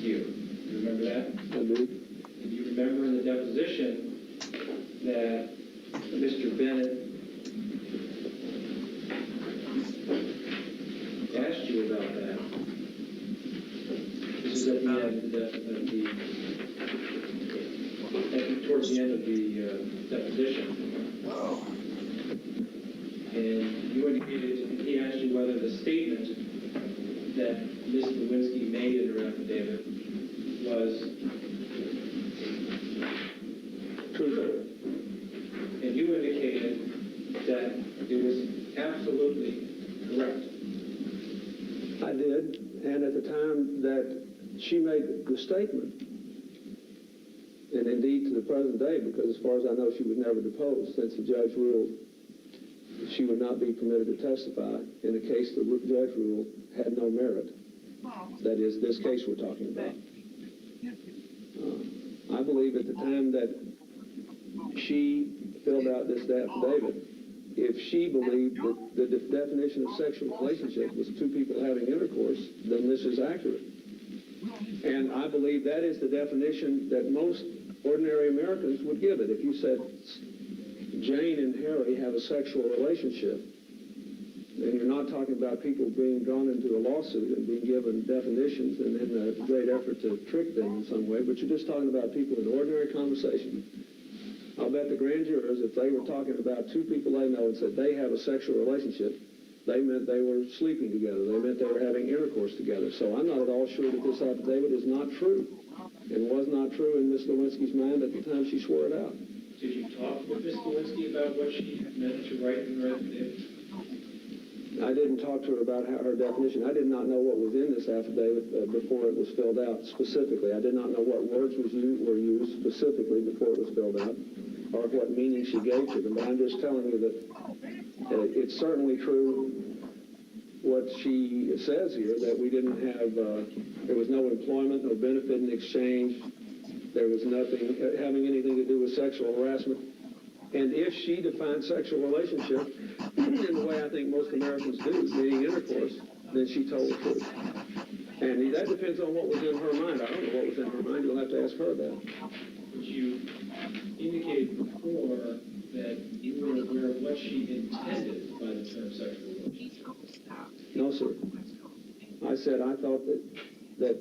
you. You remember that? I do. And you remember in the deposition that Mr. Bennett asked you about that. This is at the end of towards the end of the deposition. And you indicated, he asked you whether the statement that Ms. Lewinsky made in her affidavit was true. And you indicated that it was absolutely correct. I did, and at the time that she made the statement, and indeed to the present day, because as far as I know she was never deposed since the judge ruled she would not be permitted to testify in a case the judge ruled had no merit. That is, this case we're talking about. I believe at the time that she filled out this affidavit, if she believed that the definition of sexual relationship was two people having intercourse, then this is accurate. And I believe that is the definition that most ordinary Americans would give it. If you said Jane and Harry have a sexual relationship, then you're not talking about people being drawn into a lawsuit and being given definitions and in a great effort to trick them in some way, but you're just talking about people in ordinary conversation. I'll bet the grand jurors, if they were talking about two people they know and said they have a sexual relationship, they meant they were sleeping together. They meant they were having intercourse together. So I'm not at all sure that this affidavit is not true. It was not true in Ms. Lewinsky's mind at the time she swore it out. Did you talk with Ms. Lewinsky about what she meant to write in her affidavit? I didn't talk to her about her definition. I did not know what was in this affidavit before it was filled out specifically. I did not know what words were used specifically before it was filled out, or what meaning she gave to them. But I'm just telling you that it's certainly true what she says here, that we didn't have, there was no employment, no benefit in exchange. There was nothing having anything to do with sexual harassment. And if she defined sexual relationship in the way I think most Americans do, meaning intercourse, then she told the truth. And that depends on what was in her mind. I don't know what was in her mind. You'll have to ask her that. But you indicated before that you were aware of what she intended by the term sexual relationship. No, sir. I said I thought that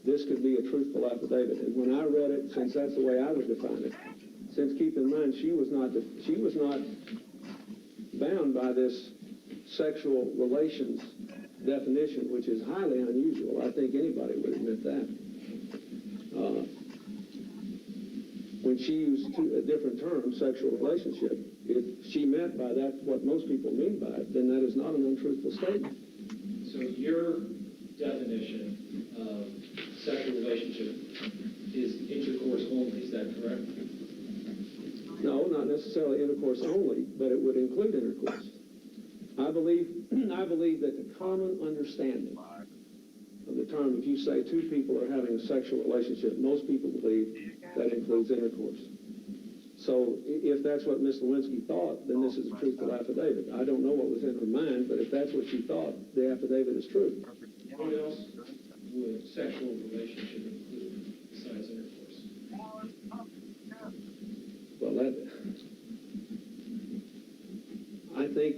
this could be a truthful affidavit. And when I read it, since that's the way I would define it, since keep in mind she was not bound by this sexual relations definition, which is highly unusual. I think anybody would admit that. When she used a different term, sexual relationship, if she meant by that what most people mean by it, then that is not an untruthful statement. So your definition of sexual relationship is intercourse only, is that correct? No, not necessarily intercourse only, but it would include intercourse. I believe that the common understanding of the term, if you say two people are having a sexual relationship, most people believe that includes intercourse. So if that's what Ms. Lewinsky thought, then this is a truthful affidavit. I don't know what was in her mind, but if that's what she thought, the affidavit is true. What else would sexual relationship include besides intercourse? Well, I think,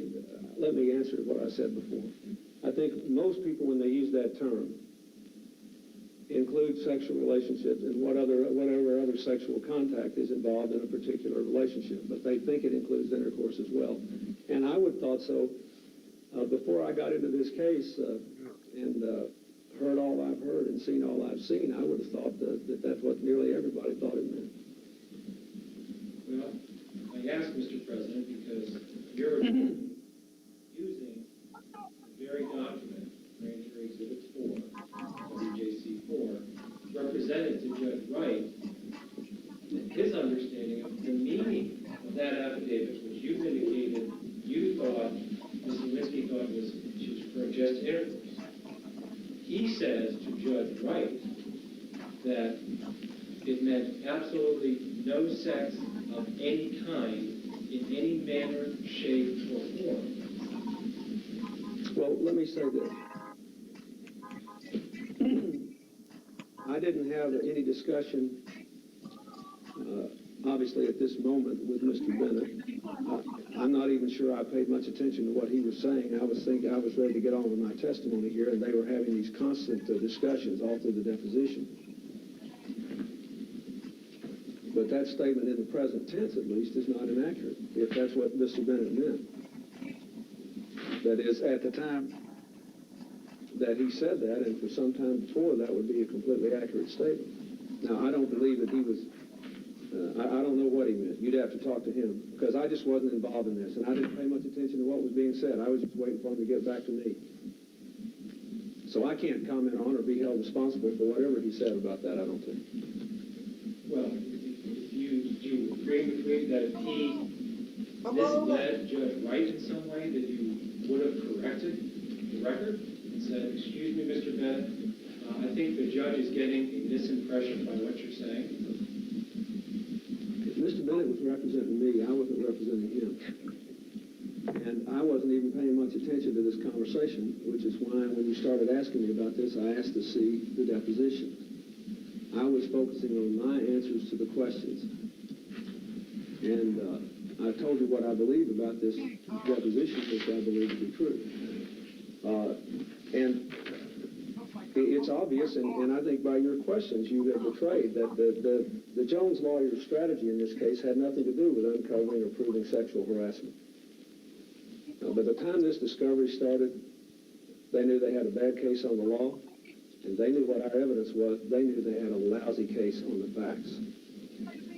let me answer what I said before. I think most people, when they use that term, include sexual relationships and whatever other sexual contact is involved in a particular relationship, but they think it includes intercourse as well. And I would have thought so before I got into this case and heard all I've heard and seen all I've seen. I would have thought that that's what nearly everybody thought it meant. Well, I ask, Mr. President, because you're using the very document, Grand Jury Exhibit 4, WJC 4, represented to Judge Wright, his understanding of the meaning of that affidavit, which you've indicated you thought, Ms. Lewinsky thought she was referring just to intercourse. He says to Judge Wright that it meant absolutely no sex of any kind, in any manner, shape, or form. Well, let me say this. I didn't have any discussion, obviously at this moment with Mr. Bennett. I'm not even sure I paid much attention to what he was saying. I was ready to get on with my testimony here, and they were having these constant discussions all through the deposition. But that statement in the present tense, at least, is not inaccurate, if that's what Mr. Bennett meant. That is, at the time that he said that, and for some time before, that would be a completely accurate statement. Now, I don't believe that he was, I don't know what he meant. You'd have to talk to him, because I just wasn't involved in this, and I didn't pay much attention to what was being said. I was just waiting for him to get back to me. So I can't comment on or be held responsible for whatever he said about that, I don't think. Well, if you agree with me that if he misled Judge Wright in some way, that you would have corrected the record and said, excuse me, Mr. Bennett, I think the judge is getting a misimpression by what you're saying. If Mr. Bennett was representing me, I wasn't representing him. And I wasn't even paying much attention to this conversation, which is why when you started asking me about this, I asked to see the deposition. I was focusing on my answers to the questions. And I told you what I believe about this deposition, which I believe to be true. And it's obvious, and I think by your questions you have betrayed that the Jones lawyer's strategy in this case had nothing to do with uncovering or proving sexual harassment. By the time this discovery started, they knew they had a bad case on the law, and they knew what our evidence was. They knew they had a lousy case on the facts.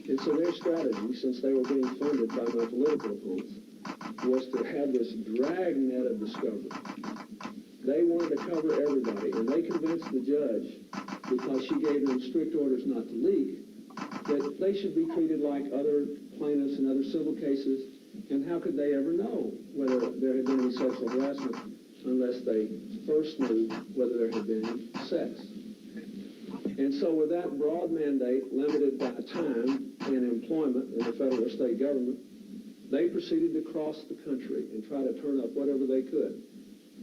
And so their strategy, since they were being funded by my political opponents, was to have this dragnet of discovery. They wanted to cover everybody, and they convinced the judge, because she gave them strict orders not to leak, that they should be treated like other plaintiffs in other civil cases, and how could they ever know whether there had been any sexual harassment unless they first knew whether there had been any sex. And so with that broad mandate, limited by time and employment in the federal or state government, they proceeded to cross the country and try to turn up whatever they could.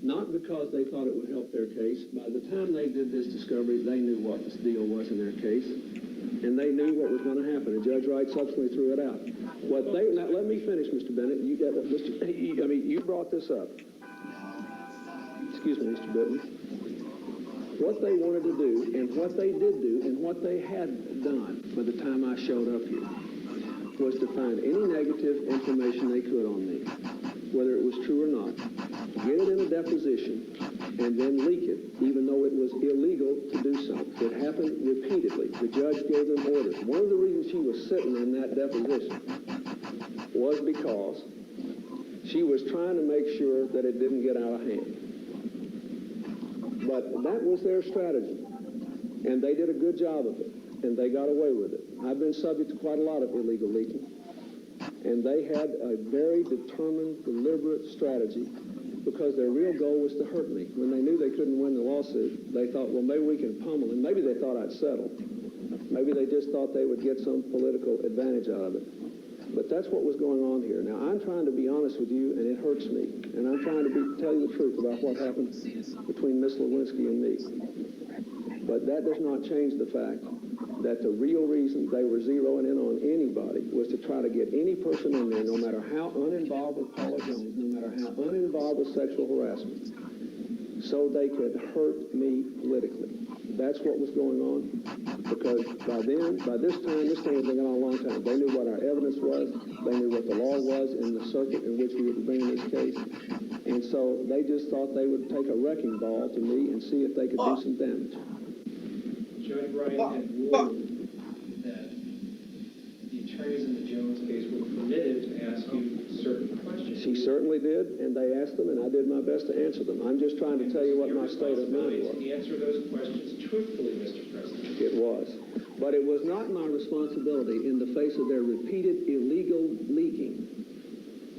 Not because they thought it would help their case. By the time they did this discovery, they knew what the deal was in their case, and they knew what was going to happen. And Judge Wright subsequently threw it out. Now let me finish, Mr. Bennett. You brought this up. Excuse me, Mr. Bennett. What they wanted to do, and what they did do, and what they had done by the time I showed up here, was to find any negative information they could on me, whether it was true or not, get it in a deposition, and then leak it, even though it was illegal to do so. It happened repeatedly. The judge gave them orders. One of the reasons she was sitting in that deposition was because she was trying to make sure that it didn't get out of hand. But that was their strategy, and they did a good job of it, and they got away with it. I've been subject to quite a lot of illegal leaking, and they had a very determined, deliberate strategy, because their real goal was to hurt me. When they knew they couldn't win the lawsuit, they thought, well, maybe we can pummel him. Maybe they thought I'd settle. Maybe they just thought they would get some political advantage out of it. But that's what was going on here. Now, I'm trying to be honest with you, and it hurts me. And I'm trying to tell you the truth about what happened between Miss Lewinsky and me. But that does not change the fact that the real reason they were zeroing in on anybody was to try to get any person in there, no matter how uninvolved with Paula Jones, no matter how uninvolved with sexual harassment, so they could hurt me politically. That's what was going on, because by this time, this thing had been going on a long time. They knew what our evidence was. They knew what the law was in the circuit in which we were bringing this case. And so they just thought they would take a wrecking ball to me and see if they could do some damage. Judge Wright had ruled that the attorneys in the Jones case were permitted to ask you certain questions. She certainly did, and they asked them, and I did my best to answer them. I'm just trying to tell you what my state of mind was. Answer those questions truthfully, Mr. President. It was. But it was not my responsibility in the face of their repeated illegal leaking.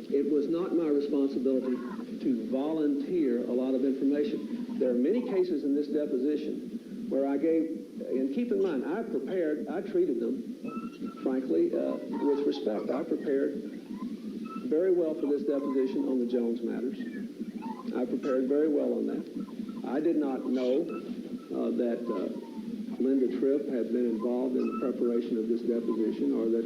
It was not my responsibility to volunteer a lot of information. There are many cases in this deposition where I gave, and keep in mind, I treated them, frankly, with respect. I prepared very well for this deposition on the Jones matters. I prepared very well on that. I did not know that Linda Tripp had been involved in the preparation of this deposition, or that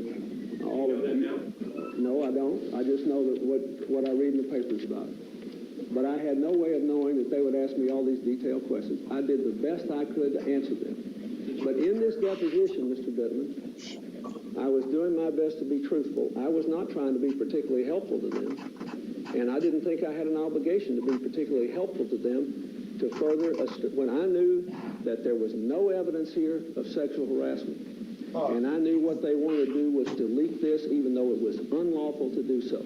all of them. No, I don't. I just know that what I read in the papers about it. But I had no way of knowing that they would ask me all these detailed questions. I did the best I could to answer them. But in this deposition, Mr. Bittman, I was doing my best to be truthful. I was not trying to be particularly helpful to them, and I didn't think I had an obligation to be particularly helpful to them to further, when I knew that there was no evidence here of sexual harassment. And I knew what they wanted to do was to leak this, even though it was unlawful to do so.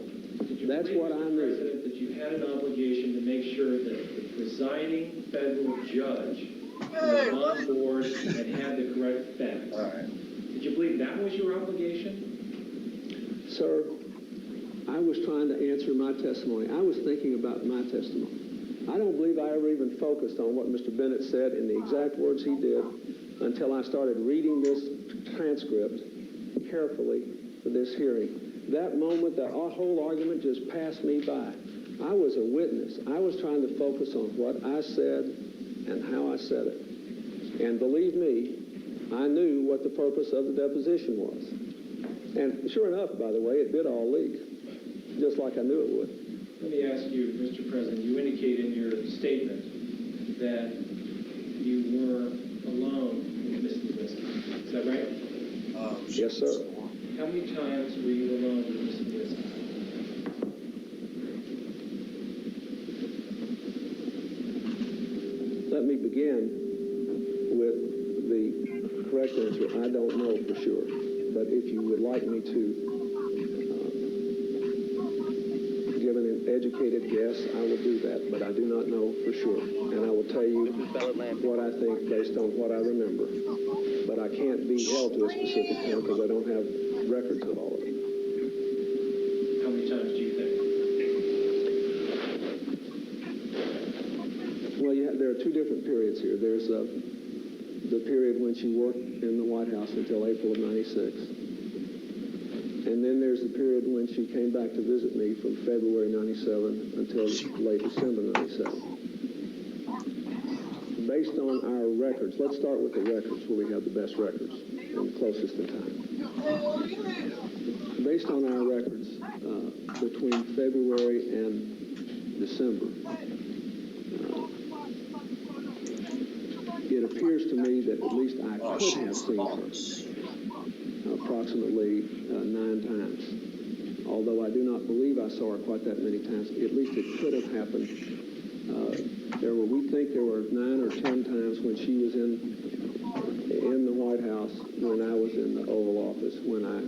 That's what I knew. President, that you had an obligation to make sure that the presiding federal judge was on board and had the correct facts. All right. Did you believe that was your obligation? Sir, I was trying to answer my testimony. I was thinking about my testimony. I don't believe I ever even focused on what Mr. Bennett said in the exact words he did until I started reading this transcript carefully for this hearing. That moment, that whole argument just passed me by. I was a witness. I was trying to focus on what I said and how I said it. And believe me, I knew what the purpose of the deposition was. And sure enough, by the way, it did all leak, just like I knew it would. Let me ask you, Mr. President, you indicate in your statement that you were alone with Ms. Lewinsky. Is that right? Yes, sir. How many times were you alone with Ms. Lewinsky? Let me begin with the correct answer. I don't know for sure. But if you would like me to give an educated guess, I will do that. But I do not know for sure. And I will tell you what I think based on what I remember. But I can't be held to a specific time because I don't have records of all of it. How many times do you think? Well, there are two different periods here. There's the period when she worked in the White House until April of '96. And then there's the period when she came back to visit me from February '97 until late December '97. Based on our records, let's start with the records where we have the best records and the closest in time. Based on our records, between February and December, it appears to me that at least I could have seen her approximately 9 times. Although I do not believe I saw her quite that many times, at least it could have happened. We think there were 9 or 10 times when she was in the White House when I was in the Oval Office when I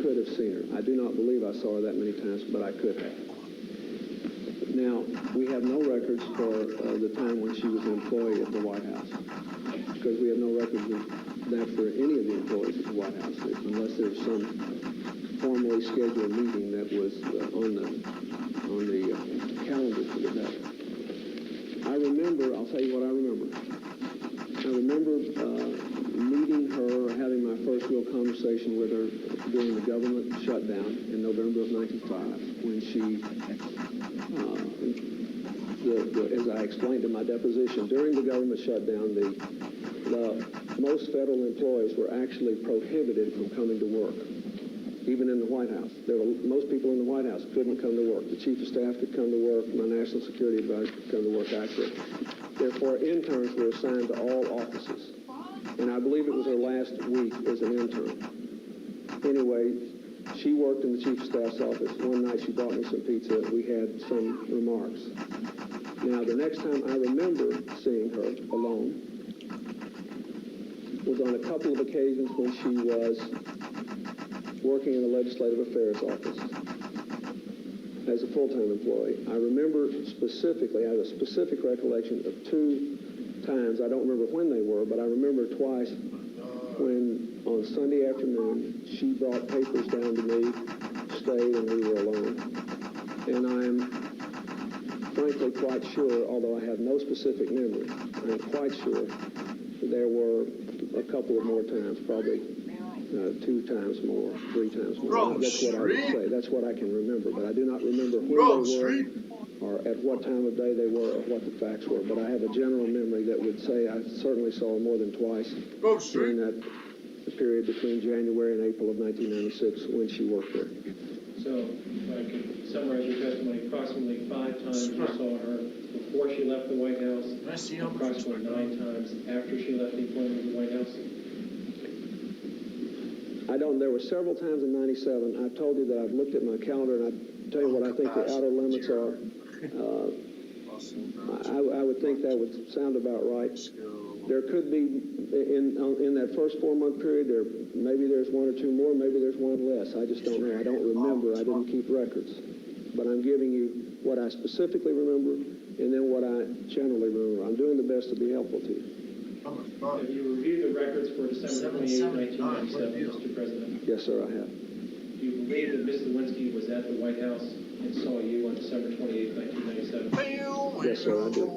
could have seen her. I do not believe I saw her that many times, but I could have. Now, we have no records for the time when she was an employee at the White House, because we have no records of that for any of the employees at the White House, unless there's some formally scheduled meeting that was on the calendar for the day. I remember, I'll tell you what I remember. I remember meeting her, having my first real conversation with her during the government shutdown in November of '95, when she, as I explained in my deposition, during the government shutdown, most federal employees were actually prohibited from coming to work, even in the White House. Most people in the White House couldn't come to work. The chief of staff could come to work. My national security advisor could come to work. I could. Therefore, interns were assigned to all offices. And I believe it was her last week as an intern. Anyway, she worked in the chief of staff's office. One night she brought me some pizza. We had some remarks. Now, the next time I remember seeing her alone was on a couple of occasions when she was working in the Legislative Affairs Office as a full-time employee. I remember specifically, I have a specific recollection of 2 times. I don't remember when they were, but I remember twice when on Sunday afternoon she brought papers down to me, stayed, and we were alone. And I'm frankly quite sure, although I have no specific memory, I'm quite sure there were a couple of more times, probably 2 times more, 3 times more. That's what I would say. That's what I can remember, but I do not remember when they were or at what time of day they were, or what the facts were. But I have a general memory that would say I certainly saw her more than twice during that period between January and April of 1996 when she worked there. So, if I could summarize your testimony, approximately 5 times you saw her before she left the White House, approximately 9 times after she left the appointment of the White House? I don't, there were several times in 97. I've told you that I've looked at my calendar and I tell you what I think the outer limits are. I would think that would sound about right. There could be, in that first 4-month period, maybe there's 1 or 2 more, maybe there's 1 less. I just don't know. I don't remember. I didn't keep records. But I'm giving you what I specifically remember and then what I generally remember. I'm doing the best to be helpful to you. Have you reviewed the records for December 28, 1997, Mr. President? Yes, sir, I have. Do you believe that Ms. Lewinsky was at the White House and saw you on December 28, 1997? Yes, sir, I do.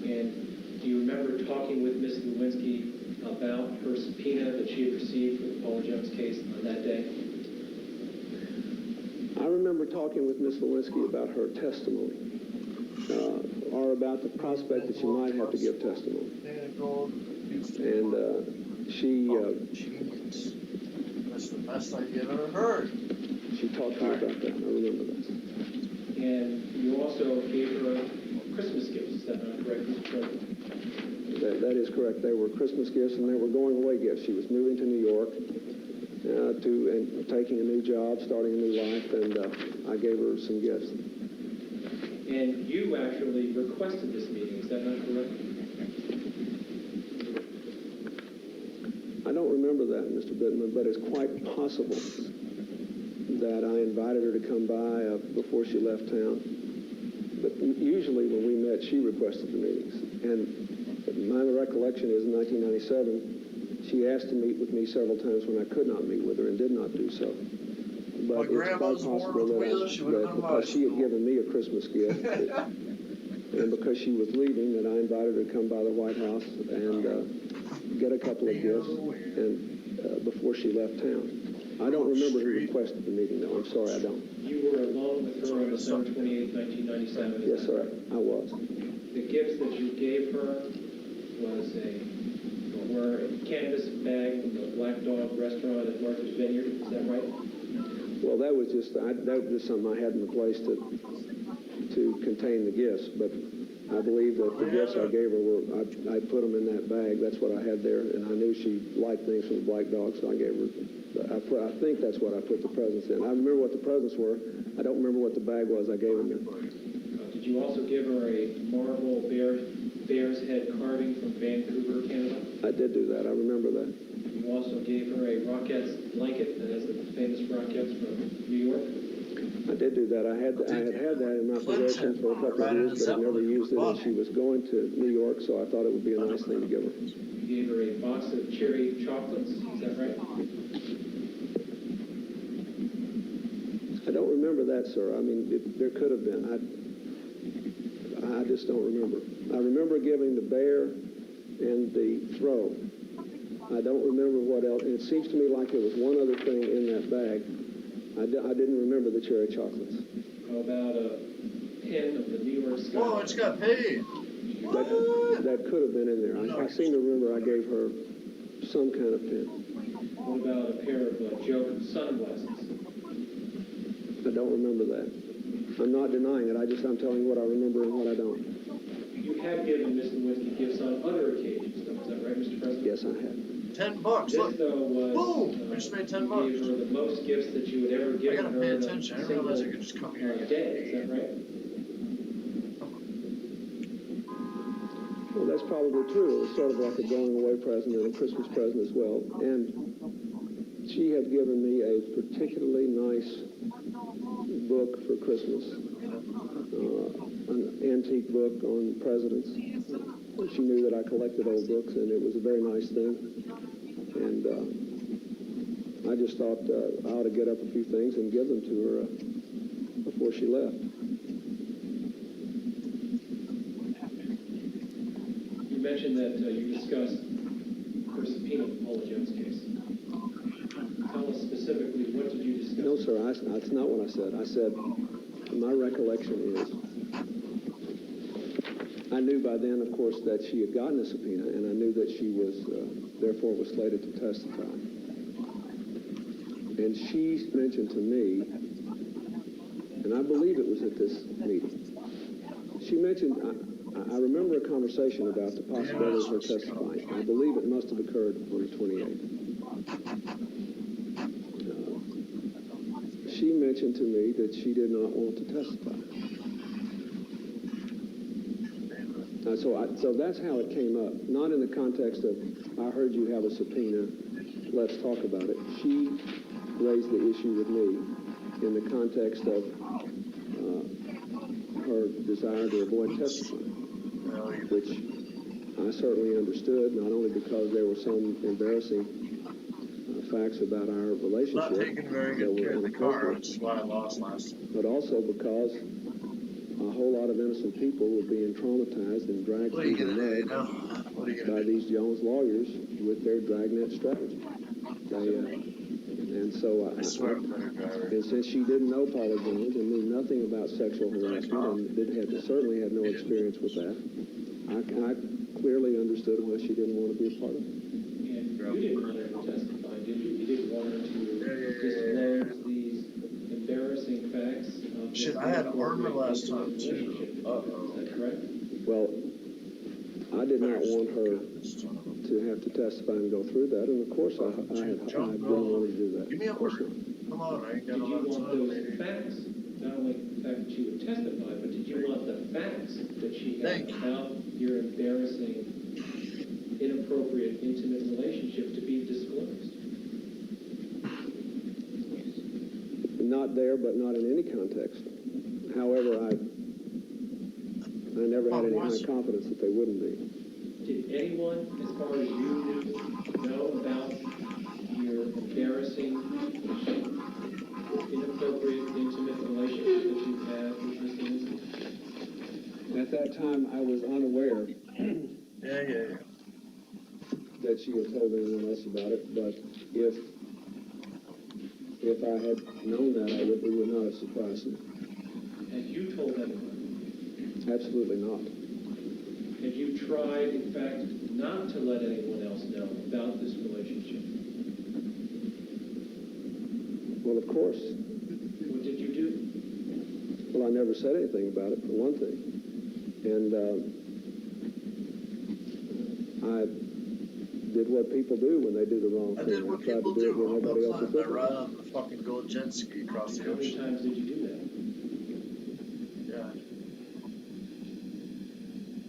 And do you remember talking with Ms. Lewinsky about her subpoena that she had received for the Paula Jones case on that day? I remember talking with Ms. Lewinsky about her testimony, or about the prospect that she might have to give testimony. And she... That's the best idea I've ever heard. She talked to me about that. I remember that. And you also gave her Christmas gifts, is that not correct, Mr. President? That is correct. They were Christmas gifts and they were going away gifts. She was moving to New York and taking a new job, starting a new life, and I gave her some gifts. And you actually requested this meeting, is that not correct? I don't remember that, Mr. Bittman, but it's quite possible that I invited her to come by before she left town. But usually when we met, she requested the meetings. And my recollection is in 1997, she asked to meet with me several times when I could not meet with her and did not do so. But it's quite possible that because she had given me a Christmas gift, and because she was leaving, that I invited her to come by the White House and get a couple of gifts and before she left town. I don't remember who requested the meeting, though. I'm sorry, I don't. You were alone with her on December 28, 1997. Yes, sir, I was. The gifts that you gave her were a canvas bag from the Black Dog restaurant at Martha's Vineyard. Is that right? Well, that was just something I had in the place to contain the gifts. But I believe that the gifts I gave her I put them in that bag. That's what I had there, and I knew she liked things from the Black Dog, so I gave her. I think that's what I put the presents in. I remember what the presents were. I don't remember what the bag was I gave them in. Did you also give her a marble bear's head carving from Vancouver, Canada? I did do that. I remember that. You also gave her a Rockettes blanket that has the famous Rockettes from New York? I did do that. I had that in my possession for a couple of years, but I never used it, and she was going to New York, so I thought it would be a nice thing to give her. You gave her a box of cherry chocolates, is that right? I don't remember that, sir. I mean, there could have been. I just don't remember. I remember giving the bear and the throw. I don't remember what else. And it seems to me like there was one other thing in that bag. I didn't remember the cherry chocolates. How about a pin of the New York Sky? Whoa, I just got paid. That could have been in there. I seem to remember I gave her some kind of pin. What about a pair of joke sunglasses? I don't remember that. I'm not denying it. I'm telling you what I remember and what I don't. You have given Ms. Lewinsky gifts on other occasions, though. Is that right, Mr. President? Yes, I have. $10. This, Look. though, was... Boom! I just made $10. You gave her the most gifts that you had ever I given gotta her pay in attention. I a didn't single realize I could just come here and get day. Is that right? Well, that's probably true. It was sort of like a going-away present and a Christmas present as well. And she had given me a particularly nice book for Christmas, an antique book on presidents. She knew that I collected old books, and it was a very nice thing. And I just thought I ought to get up a few things and give them to her before she left. You mentioned that you discussed her subpoena in the Paula Jones case. Tell us specifically, what did you discuss? No, sir, that's not what I said. I said my recollection is, I knew by then, of course, that she had gotten a subpoena, and I knew that she was, therefore was slated to testify. And she mentioned to me, and I believe it was at this meeting, she mentioned, I remember a conversation about the possibility of her testifying. I believe it must have occurred on the 28th. She mentioned to me that she did not want to testify. So that's how it came up, not in the context of, I heard you have a subpoena, let's talk about it. She raised the issue with me in the context of her desire to avoid testifying, which I certainly understood, not only because there were some embarrassing facts about our relationship Not taking very good care of the car, which is why I lost last time. but also because a whole lot of innocent people were being traumatized and dragged What are you through the gonna do mud now? What are you gonna by do? these Jones lawyers with their dragnet strategy. And so I swear I'm a better driver. and since she didn't know Paula Jones and knew nothing about sexual harassment and certainly had no experience with that, I clearly understood why she didn't want to be a part of it. And you didn't want her to testify, did you? You didn't want her to disclose these embarrassing facts of Shit, I had armor last time too. Uh-oh. Is that correct? Well, I did not want her to have to testify and go through that, and of course I didn't want her to do that. Give me a Of course word. not. Come on, I ain't Did got a you lot of want time, those lady. facts, not only the fact that she would testify, but did you want the facts that she had Thank you. about your embarrassing, inappropriate, intimate relationship to be disclosed? Not there, but not in any context. However, I never had any high confidence that they wouldn't be. Did anyone, as far as you knew, know about your embarrassing, inappropriate, intimate relationship that you had with Mr. Lindsay? At that time, I was unaware Yeah. that she had told anyone else about it, but if I had known that, it would not have surprised me. Had you told anyone? Absolutely not. Had you tried, in fact, not to let anyone else know about this relationship? Well, of course. What did you do? Well, I never said anything about it, for one thing. And I did what people do when they do the wrong I thing. did what I tried people to do it do when all nobody the else was time. I looking. ride on the fucking gold jet ski across the How many ocean. times did you do that? Yeah.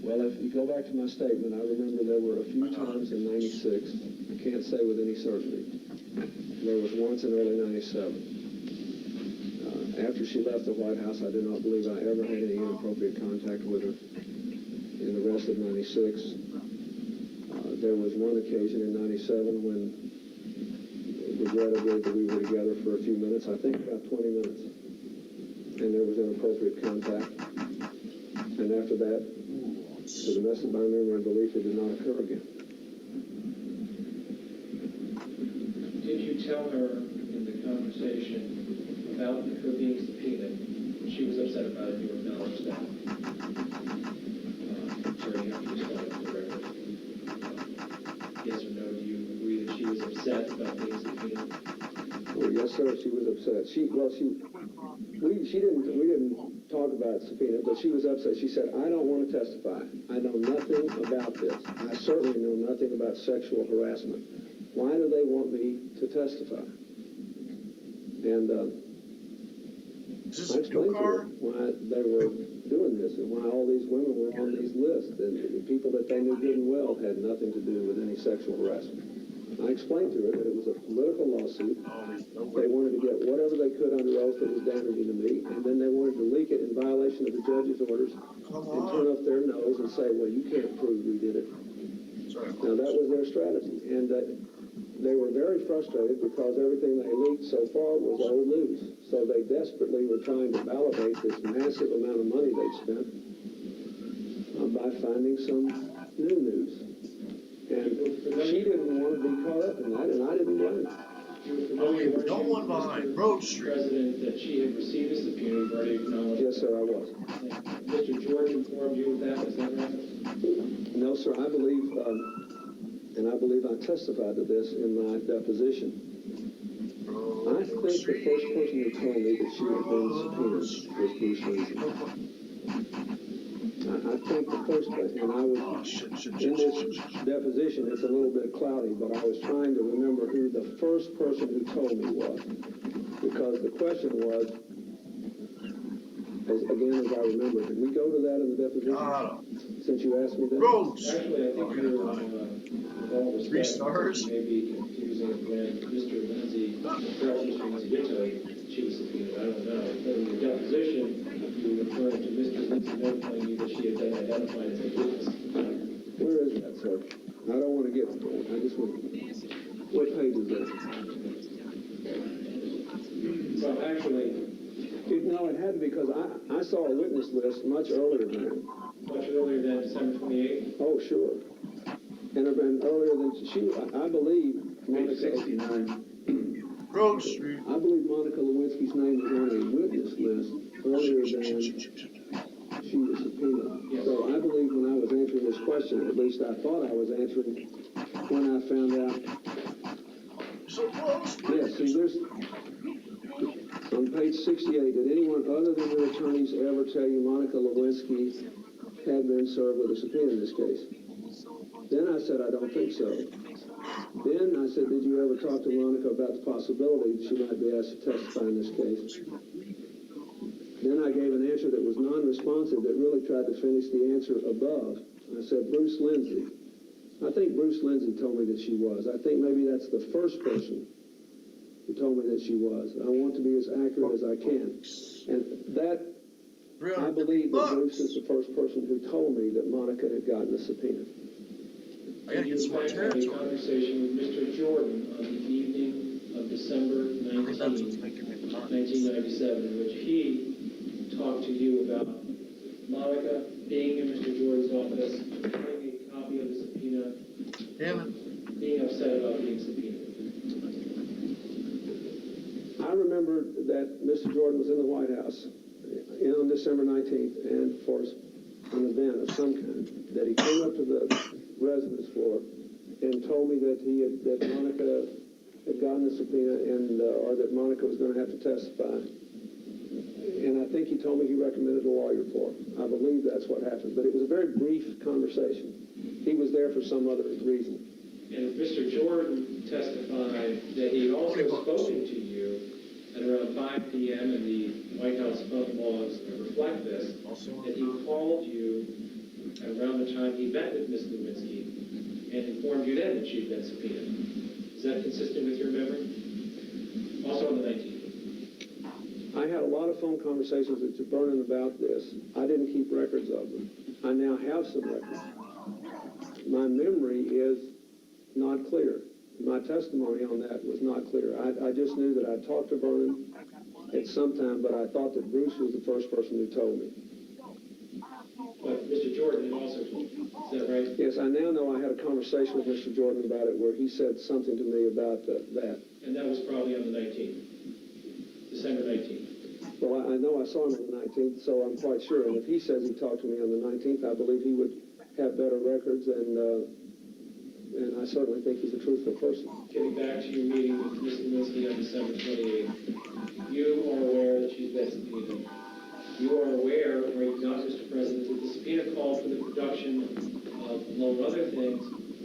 Well, if you go back to my statement, I remember there were a few times in '96, I can't say with any certainty. There was once in early '97. After she left the White House, I do not believe I ever had any inappropriate contact with her. In the rest of '96, there was one occasion in '97 when, regrettably, that we were together for a few minutes, I think about 20 minutes. And there was inappropriate contact. And after that, to the best of my memory and belief, it did not occur again. Did you tell her in the conversation about her being subpoenaed? She was upset about it, you acknowledged that. Sorry, you have to respond to the record. Yes or no, do you agree that she was upset about being subpoenaed? Well, yes, sir, she was upset. We didn't talk about subpoena, but she was upset. She said, I don't want to testify. I know nothing about this. I certainly know nothing about sexual harassment. Why do they want me to testify? And Is this I a explained new to her car? why they were doing this and why all these women were on these lists. And the people that they knew good and well had nothing to do with any sexual harassment. I explained to her that it was a political lawsuit. They wanted to get whatever they could under oath that was damaging to me, and then they wanted to leak it in violation of the judge's orders and turn up their nose and say, well, you can't prove we did it. Now, that was their strategy, and they were very frustrated because everything they leaked so far was old news. So they desperately were trying to validate this massive amount of money they'd spent by finding some new news. And she didn't want to be caught up in that, and I didn't blame her. You were familiar, weren't No you, one behind Mr. Road Street. President, that she had received a subpoena, you've already acknowledged. Yes, sir, I was. Mr. George informed you of that, is that right? No, sir, I believe, and I believe I testified to this in my deposition. I think the first person who told me that she had been subpoenaed was Bruce Lindsay. I think the first person, and I was, in this deposition, it's a little bit cloudy, but I was trying to remember who the first person who told me was. Because the question was, as I remember, did we go to that in the deposition? Since you asked me that? Roads. Actually, I think you're, with all respect, 3 stars. you may be confusing it when Mr. Lindsay, perhaps Mr. Lindsay did tell you she was subpoenaed, I don't know. But in your deposition, you were referring to Mr. Lindsay notifying you that she had been identified as a witness. Where is that, sir? I don't want to get, I just want, what page is that? Well, actually, No, it had to be, because I saw a witness list much earlier than that. much earlier than December 28th. Oh, sure. And earlier than, I believe, Monica. 69. Road Street. I believe Monica Lewinsky's name was on a witness list earlier than she was subpoenaed. So I believe when I was answering this question, at least I thought I was answering when I found out. So close. Yes, see, there's, on page 68, did anyone other than your attorneys ever tell you Monica Lewinsky had been served with a subpoena in this case? Then I said, I don't think so. Then I said, did you ever talk to Monica about the possibility that she might be asked to testify in this case? Then I gave an answer that was non-responsive, that really tried to finish the answer above. I said, Bruce Lindsay. I think Bruce Lindsay told me that she was. I think maybe that's the first person who told me that she was. I want to be as accurate as I can. And that, I believe that Bruce is the first person who told me that Monica had gotten a subpoena. I gotta get some more You had a territory. conversation with Mr. Jordan on the evening of December 19, 1997, in which he talked to you about Monica being in Mr. Jordan's office, having a copy of the subpoena, Damn it. being upset about being subpoenaed. I remember that Mr. Jordan was in the White House on December 19th, and for an event of some kind, that he came up to the residence floor and told me that that Monica had gotten a subpoena, and or that Monica was going to have to testify. And I think he told me he recommended a lawyer for her. I believe that's what happened, but it was a very brief conversation. He was there for some other reason. And Mr. Jordan testified that he had also spoken to you at around 5 p.m. and the White House phone logs reflect this, that he called you at around the time he met with Ms. Lewinsky and informed you then that she had been subpoenaed. Is that consistent with your memory? Also on the 19th. I had a lot of phone conversations with Mr. Vernon about this. I didn't keep records of them. I now have some records. My memory is not clear. My testimony on that was not clear. I just knew that I talked to Vernon at some time, but I thought that Bruce was the first person who told me. But Mr. Jordan had also told you. Is that right? Yes, I now know I had a conversation with Mr. Jordan about it where he said something to me about that. And that was probably on the 19th. December 19th. Well, I know I saw him on the 19th, so I'm quite sure. And if he says he talked to me on the 19th, I believe he would have better records, and I certainly think he's a truthful person. Getting back to your meeting with Ms. Lewinsky on December 28th, you are aware that she's been subpoenaed. You are aware, or you not, Mr. President, that the subpoena called for the production of, among other things,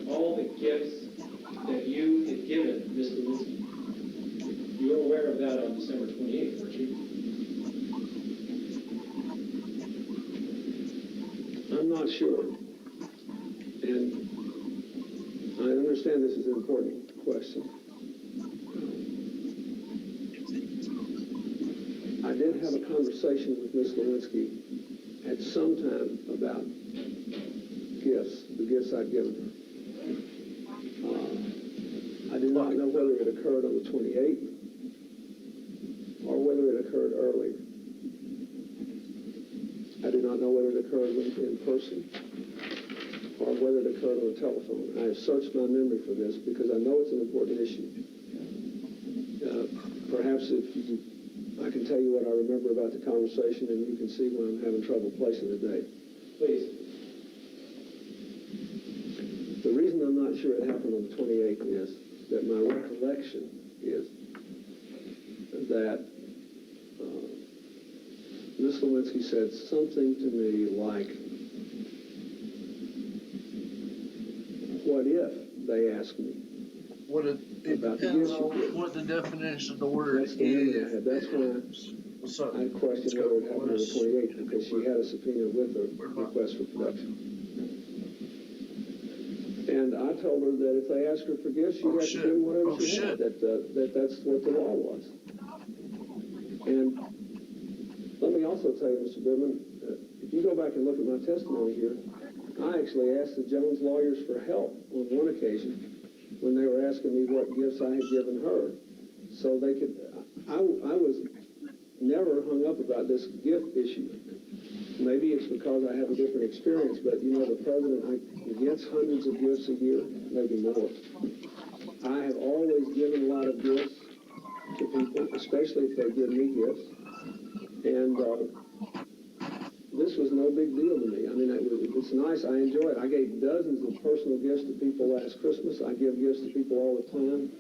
all the gifts that you had given Ms. Lewinsky. You were aware of that on December 28th, weren't you? I'm not sure. And I understand this is an important question. I did have a conversation with Ms. Lewinsky at some time about gifts, the gifts I'd given her. I do not know whether it occurred on the 28th or whether it occurred earlier. I do not know whether it occurred in person or whether it occurred on the telephone. I have searched my memory for this because I know it's an important issue. Perhaps if you, I can tell you what I remember about the conversation, and you can see when I'm having trouble placing the date. Please. The reason I'm not sure it happened on the 28th is that my recollection is that Ms. Lewinsky said something to me like, what if they asked me? What it About the depends issue. on what the definition of the word That's the memory I had. That's is. why What's up? I questioned whether it happened on the 28th, because she had a subpoena with her request for production. And I told her that if they asked her for gifts, she'd have to do whatever she had, that's what the law was. And let me also tell you, Mr. Goodman, if you go back and look at my testimony here, I actually asked the Jones lawyers for help on one occasion when they were asking me what gifts I had given her, so they could, I was never hung up about this gift issue. Maybe it's because I have a different experience, but you know, the president gets hundreds of gifts a year, maybe more. I have always given a lot of gifts to people, especially if they give me gifts. And this was no big deal to me. I mean, it's nice. I enjoy it. I gave dozens of personal gifts to people last Christmas. I give gifts to people all the time.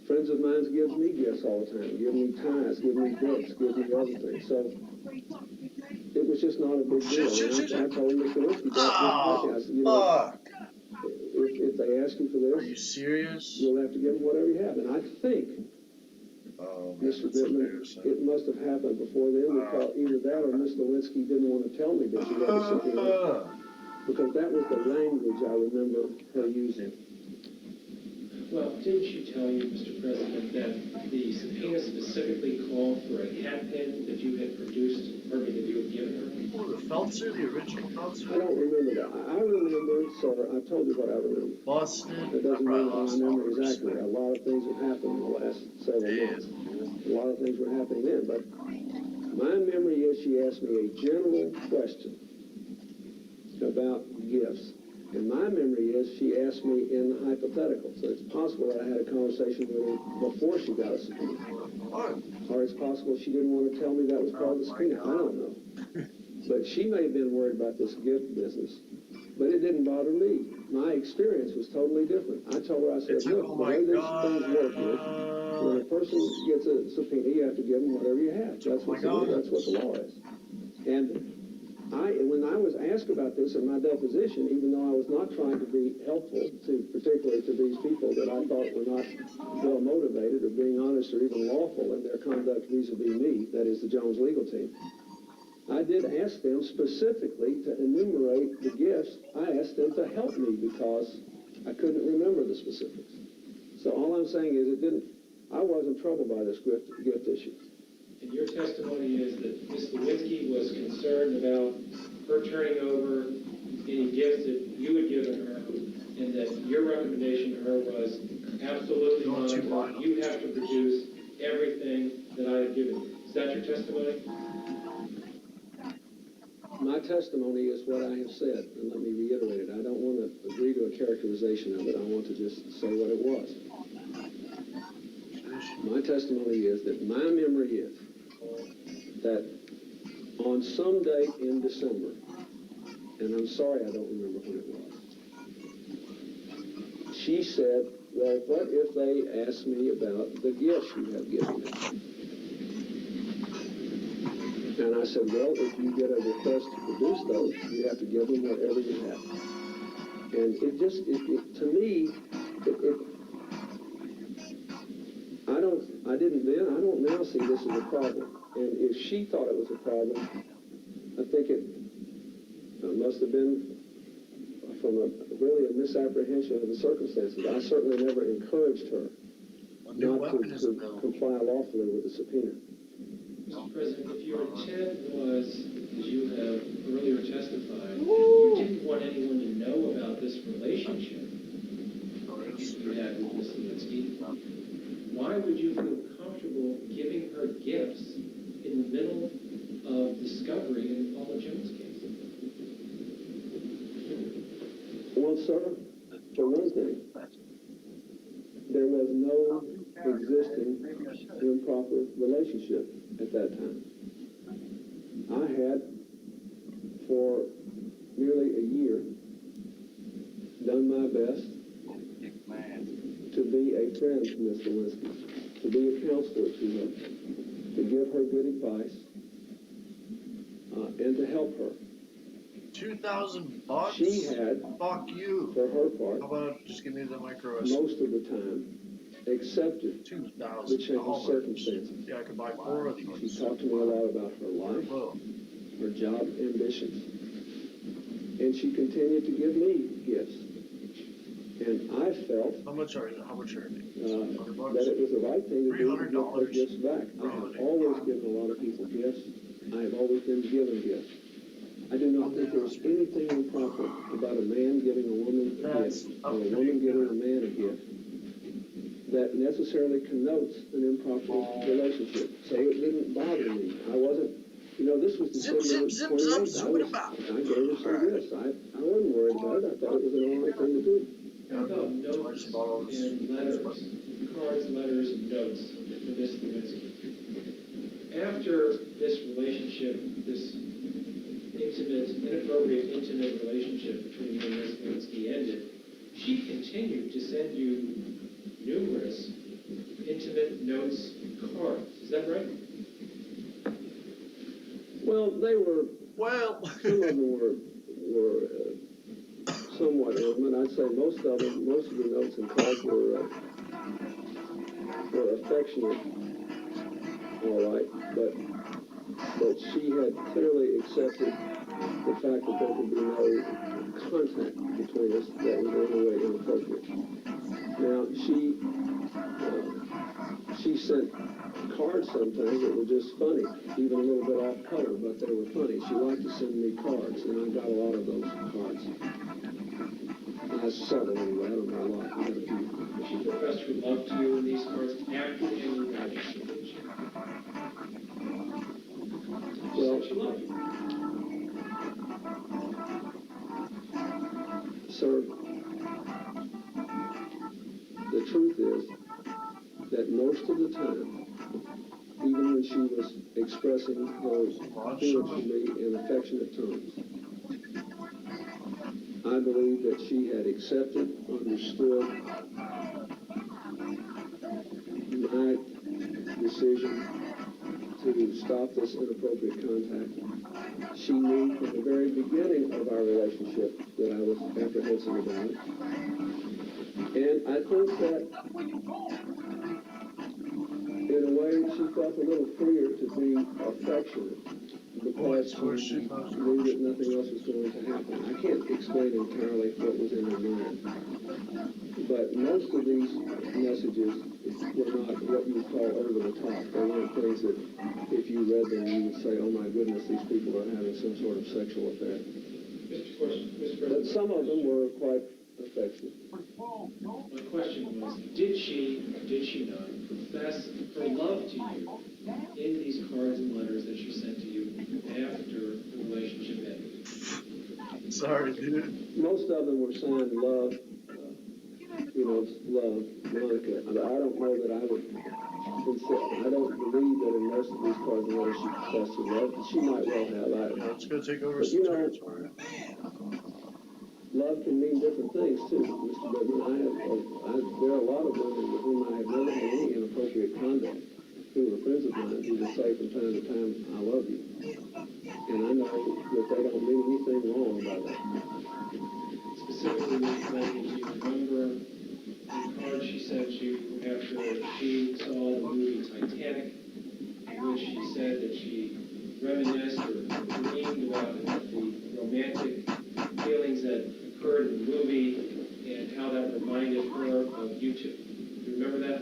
Friends of mine give me gifts all the time. Give me ties, give me books, give me everything. So it was just not a big deal. And I told Mr. Lewinsky, I said, you know, if they ask you for this, Are you serious? you'll have to give them whatever you have. And I think, Oh, Mr. Goodman, it must have happened before then, because either that or Ms. Lewinsky didn't want to tell me that she had a subpoena, because that was the language I remember her using. Well, didn't she tell you, Mr. President, that the subpoena specifically called for a hat pin that you had produced, or that you had given her? Oh, the Feltzer, the original Feltzer? I don't remember that. I remember, sir, I told you what I remember. Boston. That doesn't mean that my lost memory is followers. accurate. A lot of things have happened in the last several months. A lot of things were happening then, but my memory is she asked me a general question about gifts. And my memory is she asked me in the hypothetical. So it's possible that I had a conversation with her before she got a subpoena. Or it's possible she didn't want to tell me that was part of the subpoena. I don't know. But she may have been worried about this gift business. But it didn't bother me. My experience was totally different. I told her, I said, look, the way these things work is, when a person gets a subpoena, you have to give them whatever you have. That's what the law is. And when I was asked about this in my deposition, even though I was not trying to be helpful particularly to these people that I thought were not well motivated or being honest or even lawful in their conduct vis-a-vis me, that is the Jones legal team, I did ask them specifically to enumerate the gifts. I asked them to help me because I couldn't remember the specifics. So all I'm saying is I wasn't troubled by this gift issue. And your testimony is that Ms. Lewinsky was concerned about her turning over any gifts that you had given her, and that your recommendation to her was absolutely not. You have to produce everything that I have given you. Is that your testimony? My testimony is what I have said, and let me reiterate it. I don't want to agree to a characterization of it. I want to just say what it was. My testimony is that my memory is that on some date in December, and I'm sorry I don't remember when it was, she said, well, what if they ask me about the gifts you have given me? And I said, well, if you get a request to produce those, you have to give them whatever you have. And to me, I don't now see this as a problem. And if she thought it was a problem, I think it must have been from really a misapprehension of the circumstances. I certainly never encouraged her not to comply lawfully with the subpoena. Mr. President, if your intent was, as you have earlier testified, you didn't want anyone to know about this relationship you had with Ms. Lewinsky, why would you feel comfortable giving her gifts in the middle of discovery in the Paula Jones case? Well, sir, for one thing, there was no existing improper relationship at that time. I had, for nearly a year, done my best to be a friend to Miss Lewinsky, to be a counselor to her, to give her good advice, and to help her. $2,000? She had, Fuck you. for her part, How about just give me the micro? most of the time, accepted the change of $2,000. circumstances. Yeah, I could buy 4 of She these. talked to me a lot about her life, Whoa. her job ambitions, and she continued to give me gifts. And I felt How much are they? that it was the right thing to do to give her gifts back. I have always given a lot of people gifts. I have always been given gifts. I do not think there's anything improper about a man giving a woman a gift, or a woman giving a man a gift, that necessarily connotes an improper relationship. So it didn't bother me. I wasn't, this was December 28th. I gave her some gifts. I wasn't worried about it. I thought it was an all right thing to do. How about notes and letters, cards, letters, and notes for Miss Lewinsky? After this relationship, this inappropriate intimate relationship between you and Miss Lewinsky ended, she continued to send you numerous intimate notes and cards. Is that right? Well, they were, Well, some of them were somewhat intimate. I'd say most of the notes and cards were affectionate, all right, but she had clearly accepted the fact that there could be no contact between us that was in any way inappropriate. Now, she sent cards sometimes that were just funny, even a little bit off color, but they were funny. She liked to send me cards, and I got a lot of those cards. Several anyway, I don't know a lot. I got a few. She professed her love to you in these cards after the end of the relationship, didn't she? Well, She loved you. sir, the truth is that most of the time, even when she was expressing her feelings for me in affectionate terms, I believe that she had accepted, understood my decision to stop this inappropriate contact. She knew from the very beginning of our relationship that I was apprehensive about it. And I think that, in a way, she felt a little freer to be affectionate because she knew that nothing else was going to happen. I can't explain entirely what was in her mind, but most of these messages were not what you call over the top. They weren't things that, if you read them, you would say, oh my goodness, these people are having some sort of sexual affair. Mr. President. But some of them were quite affectionate. My question was, did she or did she not profess her love to you in these cards and letters that she sent to you after the relationship ended? sorry, dude. Most of them were signed love, love, Monica. I don't know that I would I don't believe that in most of these cards and letters she professed her love. She might well have. Let's go take over But some territory. Love can mean different things too, Mr. Goodman. There are a lot of women with whom I have never had any inappropriate conduct who are friends of mine who will say from time to time, I love you. And I know that they don't mean anything wrong by that. Specifically, Ms. Blaney, do you remember the card she sent you after she saw the movie Titanic, in which she said that she reminisced or dreamed about the romantic feelings that occurred in the movie and how that reminded her of you two? Do you remember that?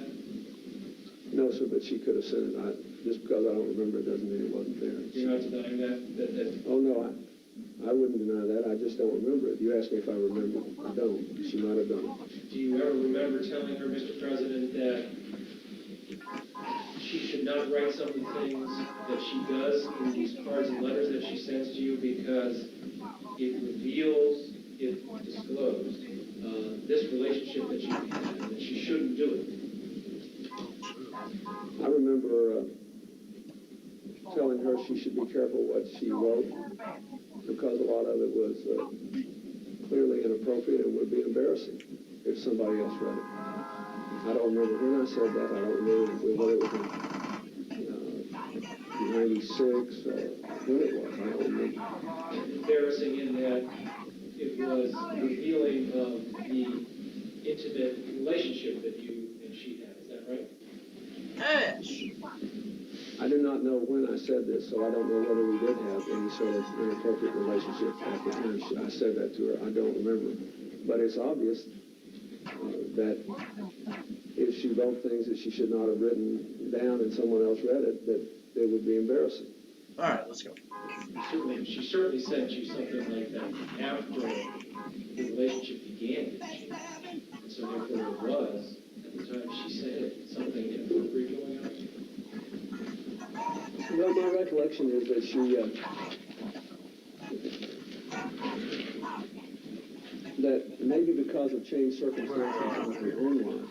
No, sir, but she could have said it. Just because I don't remember it doesn't mean it wasn't there. You're not denying that? Oh, no, I wouldn't deny that. I just don't remember it. You asked me if I remember. I don't. She might have done it. Do you ever remember telling her, Mr. President, that she should not write some of the things that she does in these cards and letters that she sends to you because it reveals, if disclosed, this relationship that you had, and that she shouldn't do it? she should be careful what she wrote, because a lot of it was clearly inappropriate and would be embarrassing if somebody else read it. I don't remember when I said that. I don't remember whether it was in 96 or when it was. I don't remember. Embarrassing in that it was revealing of the intimate relationship that you and she had. Is that right? Yes. I do not know when I said this, so I don't know whether we did have any sort of inappropriate relationship at the time I said that to her. I don't remember. But it's obvious that if she wrote things that she should not have written down and someone else read it, that it would be embarrassing. All right, let's go. She certainly sent you something like that after the relationship began, didn't she? And so therefore it was, at the time she said it, something inappropriate going on. Well, my recollection is that she, that maybe because of changed circumstances in her own life,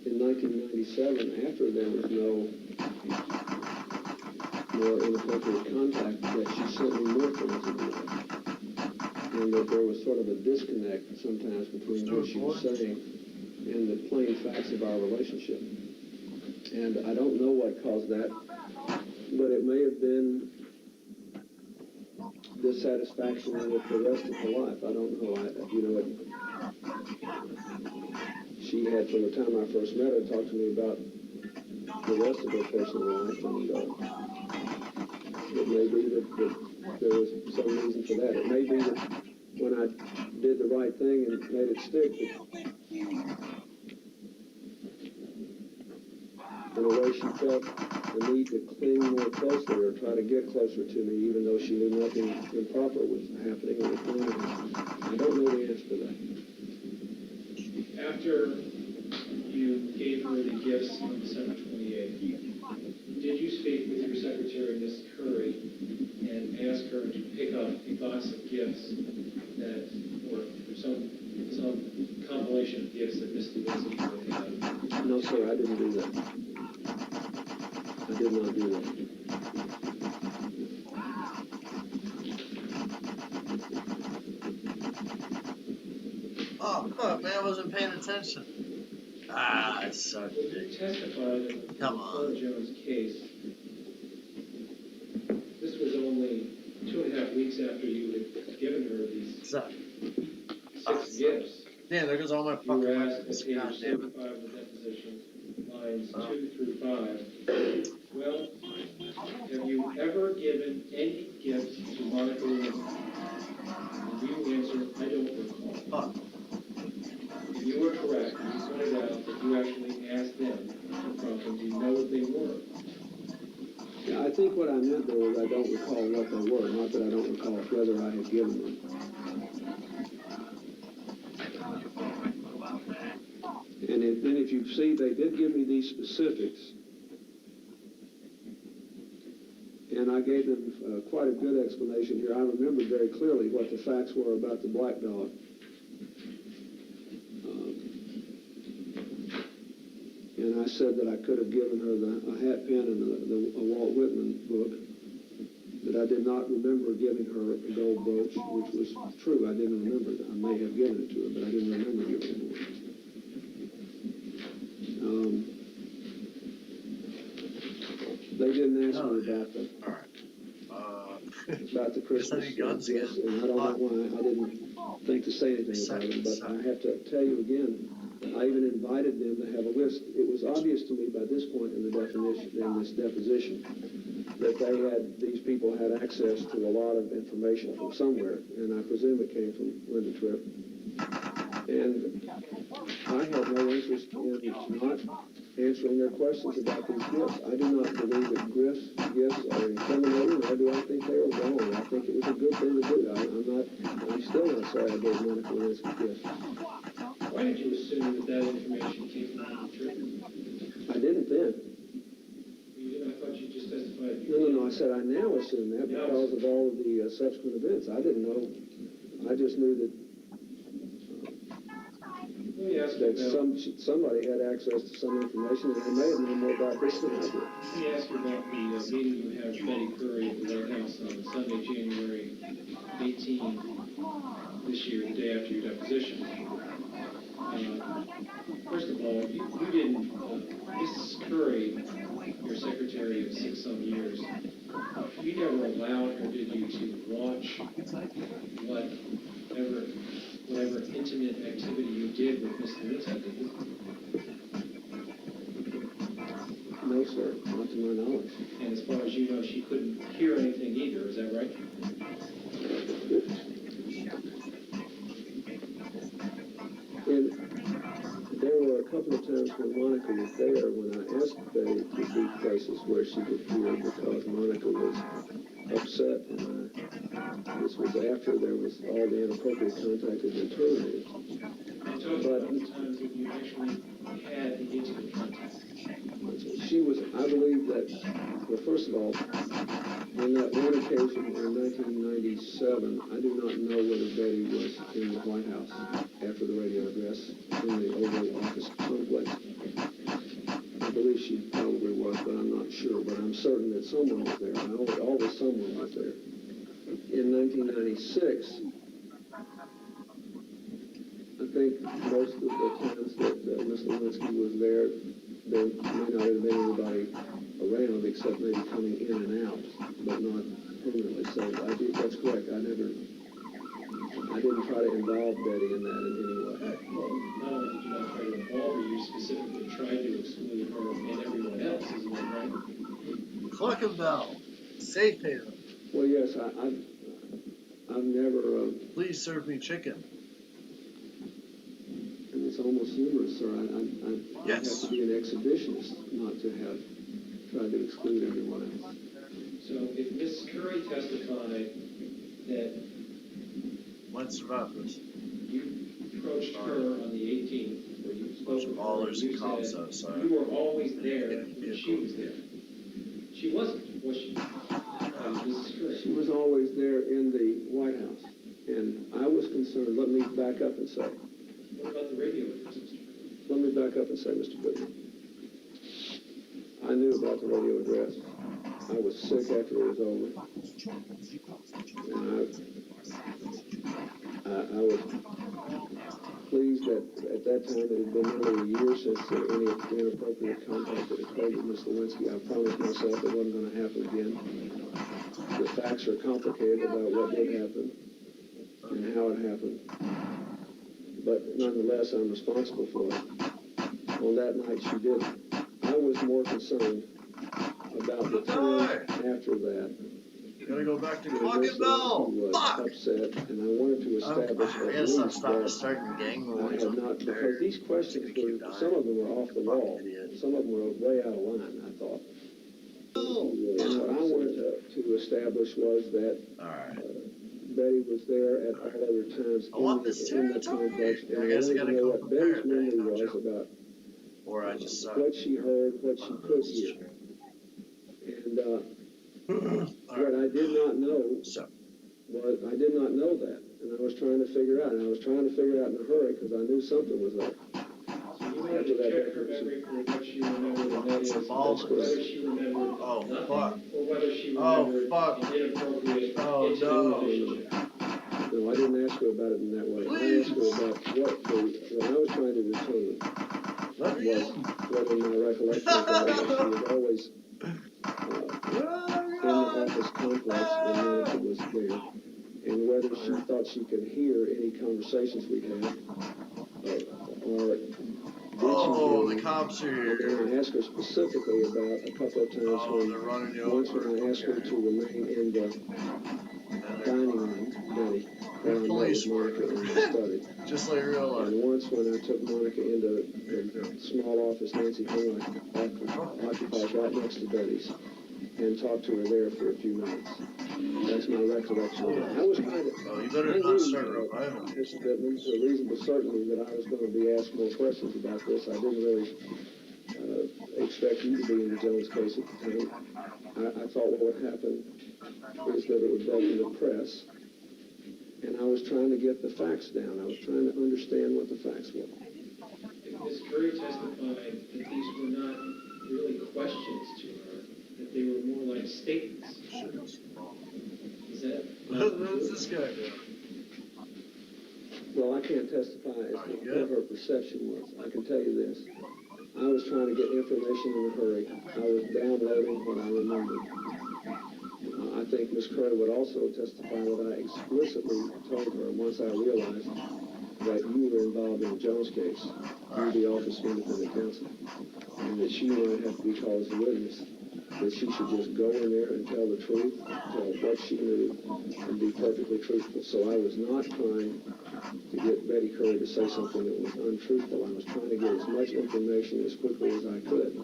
in 1997, after there was no more inappropriate contact, that she sent me more things in life. And that there was sort of a disconnect sometimes between what she was saying and the plain facts of our relationship. And I don't know what caused that, but it may have been dissatisfaction with the rest of her life. I don't know. She had, from the time I first met her, talked to me about the rest of her personal life, and it may be that there was some reason for that. It may be that when I did the right thing and made it stick, that in a way she felt the need to cling more closely or try to get closer to me, even though she knew nothing improper was happening or was going on. I don't know the answer to that. After you gave her the gifts on December 28th, did you speak with your secretary, Ms. Curry, and ask her to pick up a box of gifts that were some compilation of gifts that Ms. Lewinsky would have? No, sir, I didn't do that. I did not do that. Oh, fuck, man, I wasn't paying attention. Ah, that's so Well, you testified in the Come on. Jones case. This was only 2.5 weeks after you had given her these So, 6 gifts. yeah, there goes all my You fucking were money. asked at God page damn 75 of the deposition, lines Oh. 2 through 5. Well, have you ever given any gifts to Monica Lewinsky? And you answered, I don't recall. Fuck. And you were correct. You pointed out that you actually asked them from them, do you know what they were? Yeah, I think what I meant there was I don't recall what they were, not that I don't recall whether I had given them. And then if you see, they did give me these specifics, and I gave them quite a good explanation here. I remember very clearly what the facts were about the black dog. And I said that I could have given her a hat pin and a Walt Whitman book, but I did not remember giving her a gold brooch, which was true. I didn't remember that. I may have given it to her, but I didn't remember giving it to her. They didn't ask me about the All right. about the Christmas guns gifts, again. and I don't know why I didn't think to say anything about them, but I have to tell you again, I even invited them to have a list. It was obvious to me by this point in this deposition, that these people had access to a lot of information from somewhere, and I presume it came from Linda Tripp. And I had no interest in not answering their questions about these gifts. I do not believe that gifts are incriminating, nor do I think they are wrong. I think it was a good thing to do. I'm still not sorry I gave Monica Lewinsky gifts. Why did you assume that information came from the trip? I didn't then. You did, I thought you just testified. No, I said I now assume that because of all of the subsequent events. I didn't know. I just knew that. Let me ask you that about, somebody had access to some information, and they may have known more about this than I did. let me ask you about the meeting you had with Betty Curry at the White House on Sunday, January 18 this year, the day after your deposition. First of all, you didn't, Mrs. Curry, your secretary of 6 some years, you never allowed her, did you, to watch whatever intimate activity you did with Miss Lewinsky, did you? No, sir, not to my knowledge. And as far as you know, she couldn't hear anything either, is that right? And there were a couple of times when Monica was there, when I asked Betty to be places where she could hear, because Monica was upset, and this was after there was all the inappropriate contact had been terminated. I'm talking about the times that you actually had the intimate contact. She was, I believe that, well, first of all, on that one occasion in 1997, I do not know whether Betty was in the White House after the radio address in the Oval Office complex. I believe she probably was, but I'm not sure. But I'm certain that someone was there. I know that always someone was there. In 1996, I think most of the times that Ms. Lewinsky was there may not have been anybody around except maybe coming in and out, but not permanently. So that's correct. I didn't try to involve Betty in that in any way. Well, not only did you not try to involve her, you specifically tried to exclude her and everyone else, isn't that right? Cluckenbell, safe haven. Well, yes, I've never, Please serve me chicken. and it's almost humorous, sir. I Yes. have to be an exhibitionist not to have tried to exclude everyone else. So if Miss Curry testified that Let's survive this. you approached her on the 18th, where you spoke Bunch with of her, ballers you and comps, said sorry. you were always there when she was there. She wasn't, was she? Mrs. Curry. She was always there in the White House, and I was concerned. Let me back up and say, What about the radio address, Mr. Curry? let me back up and say, Mr. Goodman, I knew about the radio address. I was sick after it was over, and I was pleased that at that time it had been nearly a year since any inappropriate contact had occurred with Ms. Lewinsky. I promised myself it wasn't going to happen again. The facts are complicated about what did happen and how it happened, but nonetheless, I'm responsible for it. On that night, she didn't. I was more concerned about the time after that. Gotta go back to when Ms. Lewinsky Cluckenbell. was Fuck! upset, and I wanted to establish I at guess I'm least starting that gang I wars had on not, the because these questions were, some of them were off the wall, some of them were way out of line, I thought. And what I wanted to establish was that Alright. Betty was there at all other times I want this in the territory. complex, and I I guess I wanted to gotta know go what prepare Betty's it, memory don't was you? about Or I just suck. what she heard, what she could hear. And what I did not know So, was, I did not know that, and I was trying to figure out, and I was trying to figure out in a hurry, because I knew something was up. So you wanted to check her memory for what she remembered, and that is whether she remembered nothing or whether she remembered an inappropriate intimate relationship. No, I didn't ask her about it in that way. I asked her about what I was trying to determine let me was in. whether my recollection of that was she was always in the office complex when Monica was there, and whether she thought she could hear any conversations we had, or did Oh, she the hear cops are them? And then here. I asked her specifically about a couple of times Oh, they're running you once over. when I asked her to remain in the dining room, Betty, while I met police with Monica in the study. Just like real life. And once when I took Monica into the small office Nancy Hung occupies right next to Betty's, and talked to her there for a few minutes. That's my recollection of that. I was kind of, Oh, you I better knew, not start reviving. Mr. Bittman, to a reasonable certainty that I was going to be asked more questions about this. I didn't really expect you to be in the Jones case at the time. I thought what would happen is that it would go to the press, and I was trying to get the facts down. I was trying to understand what the facts were. Ms. Curry testified that these were not really questions to her, that they were more like statements. Is that? What's this guy doing? Well, I can't testify as to what her perception was. I can tell you this. I was trying to get information in a hurry. I was downloading what I remembered. I think Ms. Curry would also testify that I explicitly told her once I realized that you were involved in the Jones case, you the office of independent counsel, and that she might have to be called as a witness, that she should just go in there and tell the truth, tell what she knew, and be perfectly truthful. So I was not trying to get Betty Curry to say something that was untruthful. I was trying to get as much information as quickly as I could.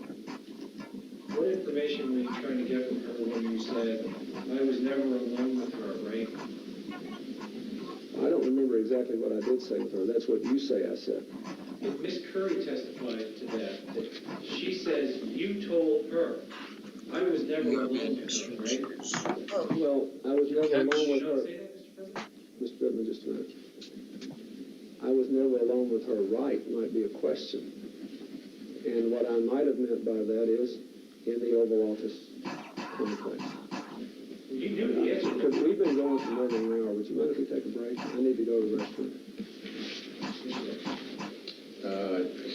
What information were you trying to get from her when you said, I was never alone with her, right? I don't remember exactly what I did say with her. That's what you say I said. If Ms. Curry testified to that she says you told her, I was never alone with her, right? Well, I was never alone with You her. don't say that, Mr. President? Mr. Goodman, just a minute. I was never alone with her right might be a question. And what I might have meant by that is in the Oval Office complex. You knew the answer. Because we've been going for more than an hour. Would you mind if we take a break? I need to go to the restroom.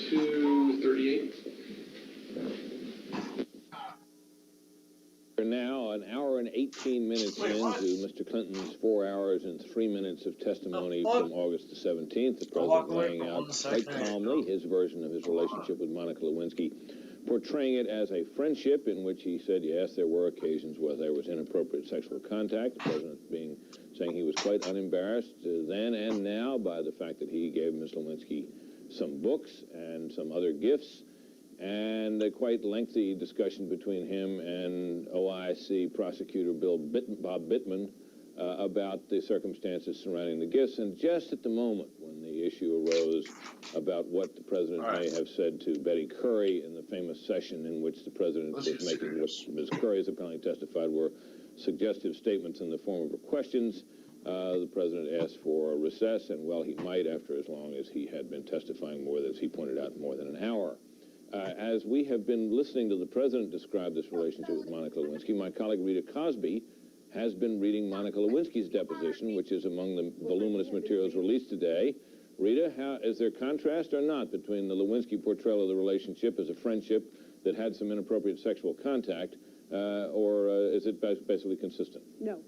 2:38. We're now an hour and 18 minutes Wait, what? into Mr. Clinton's 4 hours and 3 minutes of testimony What? from August the 17th. The I'll walk president away laying for out 1 second. quite calmly his version of his relationship with Monica Lewinsky, portraying it as a friendship in which he said, yes, there were occasions where there was inappropriate sexual contact. The president saying he was quite unembarrassed then and now by the fact that he gave Ms. Lewinsky some books and some other gifts, and a quite lengthy discussion between him and OIC prosecutor Bob Bittman about the circumstances surrounding the gifts. And just at the moment when the issue arose about what the president may have said to Betty Curry in the famous session in which the president was making what Ms. Curry has apparently testified were suggestive statements in the form of questions, the president asked for a recess, and well, he might after as long as he had been testifying more, as he pointed out, more than an hour. As we have been listening to the president describe this relationship with Monica Lewinsky, my colleague Rita Cosby has been reading Monica Lewinsky's deposition, which is among the voluminous materials released today. Rita, is there contrast or not between the Lewinsky portrayal of the relationship as a friendship that had some inappropriate sexual contact, or is it basically consistent? No.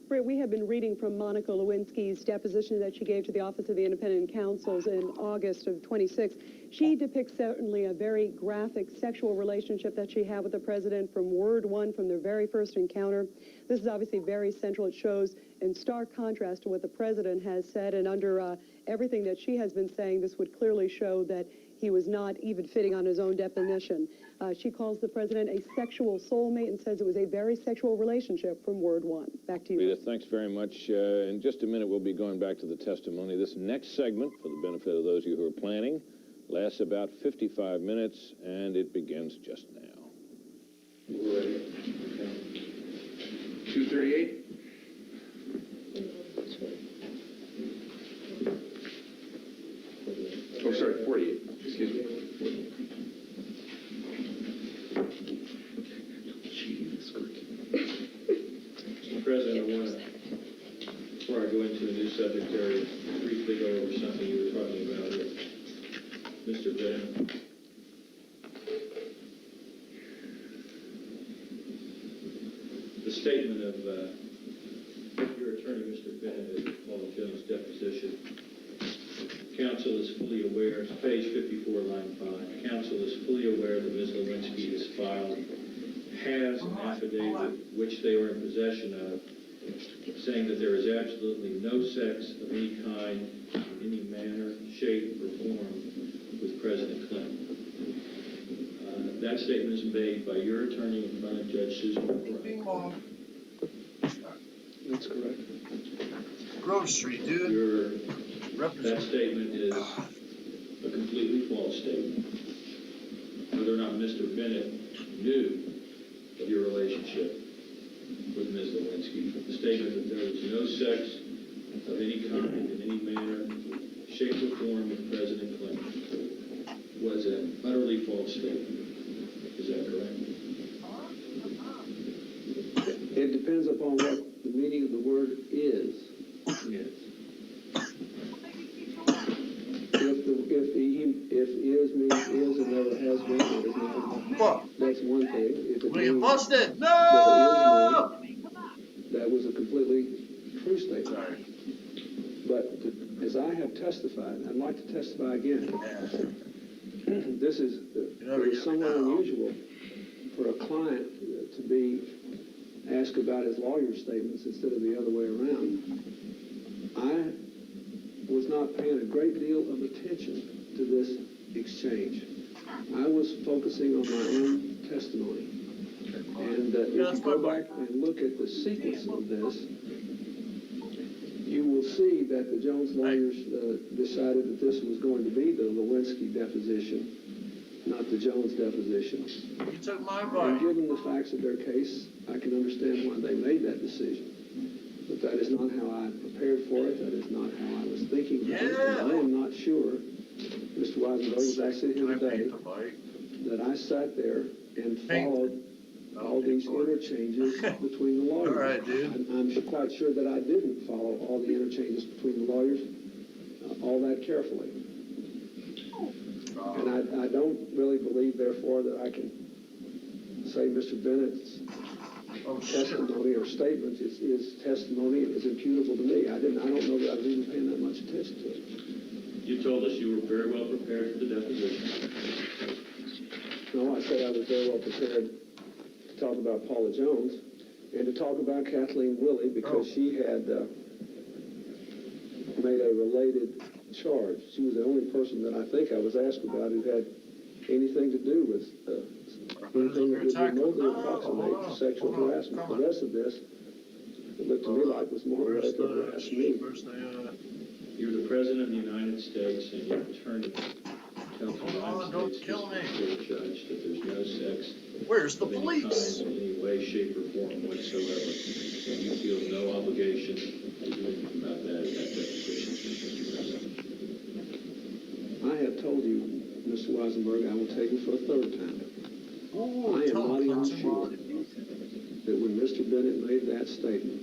Brett, we have been reading from Monica Lewinsky's deposition that she gave to the Office of the Independent Counsels in August of 26. She depicts certainly a very graphic sexual relationship that she had with the president from word one, from their very first encounter. This is obviously very central. It shows in stark contrast to what the president has said, and under everything that she has been saying, this would clearly show that he was not even fitting on his own definition. She calls the president a sexual soulmate and says it was a very sexual relationship from word one. Back to you. Rita, thanks very much. In just a minute, we'll be going back to the testimony. This next segment, for the benefit of those of you who are planning, lasts about 55 minutes, and it begins just now. 2:38. Oh, sorry, 48. Excuse me. Mr. President, I want to, before I go into a new subject area, briefly go over something you were talking about with Mr. Bennett. The statement of your attorney, Mr. Bennett, at Paul Jones' deposition. Counsel is fully aware, it's page 54, line 5. Counsel is fully aware that Ms. Lewinsky has an affidavit which they were in possession of, saying that there is absolutely no sex of any kind, in any manner, shape, or form with President Clinton. That statement is made by your attorney in front of Judge Susan Bing McBride. bong. That's correct. Grove Street, dude. That Represent. statement is a completely false statement. Whether or not Mr. Bennett knew of your relationship with Ms. Lewinsky, the statement that there was no sex of any kind, in any manner, shape, or form with President Clinton. an utterly false statement. Is that correct? It depends upon what the meaning of the word is. Yes. If is means is and never has been, or is not, What? that's one thing. If it We get means busted. there No! is none, that was a completely true statement. Sorry. But as I have testified, I'd like to testify again. Yeah. This is never it is get me somewhat now. unusual for a client to be asked about his lawyer's statements instead of the other way around. I was not paying a great deal of attention to this exchange. I was focusing on my own testimony. And if you go back and look at the sequence of this, you will see that the Jones lawyers decided that this was going to be the Lewinsky deposition, not the Jones deposition. You took my And bike. given the facts of their case, I can understand why they made that decision. But that is not how I prepared for it. That is not how I was thinking about it. Yeah. And I am not sure, Mr. Weisenberg was actually here Can I today, paint the bike? that I sat there and Paint. followed all these interchanges between the lawyers. All right, dude. I'm quite sure that I didn't follow all the interchanges between the lawyers all that carefully. And I don't really believe, therefore, that I can say Mr. Bennett's Oh, shit. testimony or statement is testimony and is imputable to me. I don't know that I was even paying that much attention to it. You told us you were very well prepared for the deposition. No, I said I was very well prepared to talk about Paula Jones and to talk about Kathleen Willey because she had made a related charge. She was the only person that I think I was asked about who had anything to do with anything that would remotely approximate sexual harassment. The rest of this, it looked to me like was more Where's like to harass me. Where's the, You're the President of the United States and your attorney tells the Hold on, United don't States kill me. District Court Judge that there's no sex where's the of any police? kind, in any way, shape, or form whatsoever. And you feel no obligation to do anything about that in that deposition, Mr. President. I have told you, Mr. Weisenberg, I will tell you for a third time. I am not even sure that when Mr. Bennett made that statement,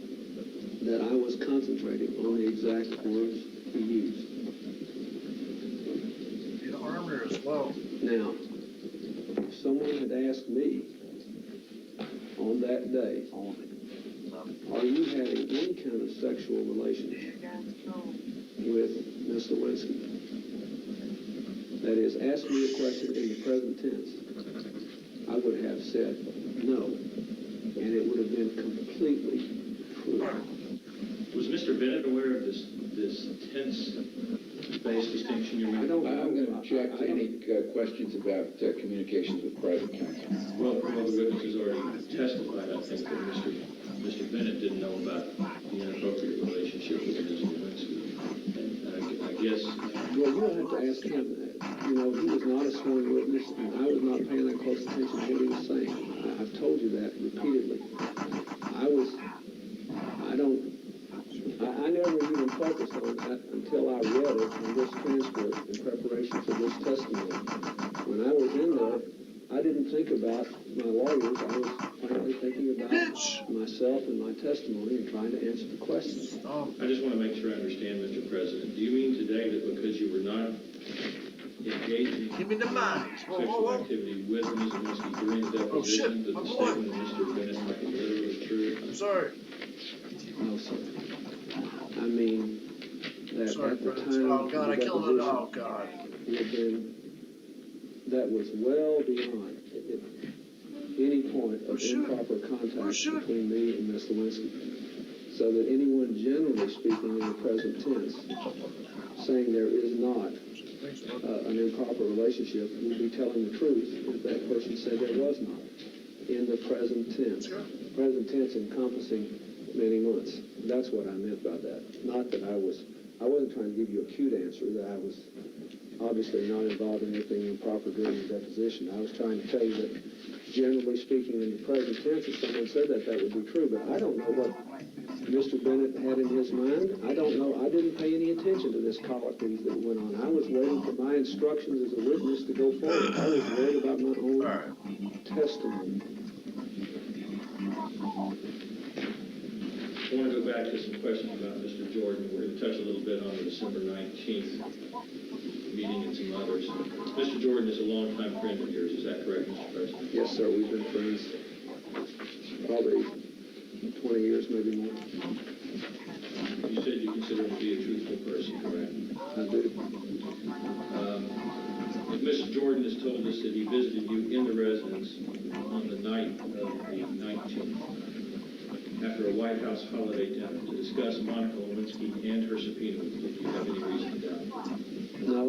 that I was concentrating on the exact words he used. The armor as well. Now, if someone had asked me on that day, are you having any kind of sexual relationship with Ms. Lewinsky? That is, ask me a question in the present tense. I would have said no, and it would have been completely true. Was Mr. Bennett aware of this tense-based distinction you're I making? don't know. I'm going to object to any questions about communications with private counsel. Well, the witnesses already testified, I think, that Mr. Bennett didn't know about the inappropriate relationship with Ms. Lewinsky. And I guess, Well, you don't have to ask him that. You know, he was not a sworn witness, and I was not paying that close attention to what he was saying. I've told you that repeatedly. I never even focused on that until I read it in this transcript in preparation for this testimony. When I was in there, I didn't think about my lawyers. I was frankly thinking about myself and my testimony and trying to answer the questions. I just want to make sure I understand, Mr. President. Do you mean today that because you were not engaging Give me the mic. sexual activity with Ms. Lewinsky during the deposition, that the statement of Mr. Bennett might be literally true? I'm sorry. No, sir. I mean, that Sorry, at the friends. time Oh, God, I of the killed it. deposition, Oh, God. that was well beyond any point of improper contact between me and Ms. Lewinsky. So that anyone generally speaking in the present tense, saying there is not an improper relationship, would be telling the truth if that person said there was not in the present tense. Present tense encompassing many months. That's what I meant by that. Not that I wasn't trying to give you a cute answer, that I was obviously not involved in anything improper during the deposition. I was trying to tell you that, generally speaking, in the present tense, if someone said that, that would be true. But I don't know what Mr. Bennett had in his mind. I don't know. I didn't pay any attention to this colloquy that went on. I was waiting for my instructions as a witness to go forward. I was worried about my own testimony. I want to go back to some questions about Mr. Jordan. We're going to touch a little bit on the December 19th meeting and some others. Mr. Jordan is a longtime friend of yours, is that correct, Mr. President? Yes, sir. We've been friends probably 20 years, maybe more. You said you consider him to be a truthful person, correct? I do. If Mr. Jordan has told us that he visited you in the residence on the night of the 19th, after a White House holiday dinner, to discuss Monica Lewinsky and her subpoena with you, do you have any reason to doubt? No,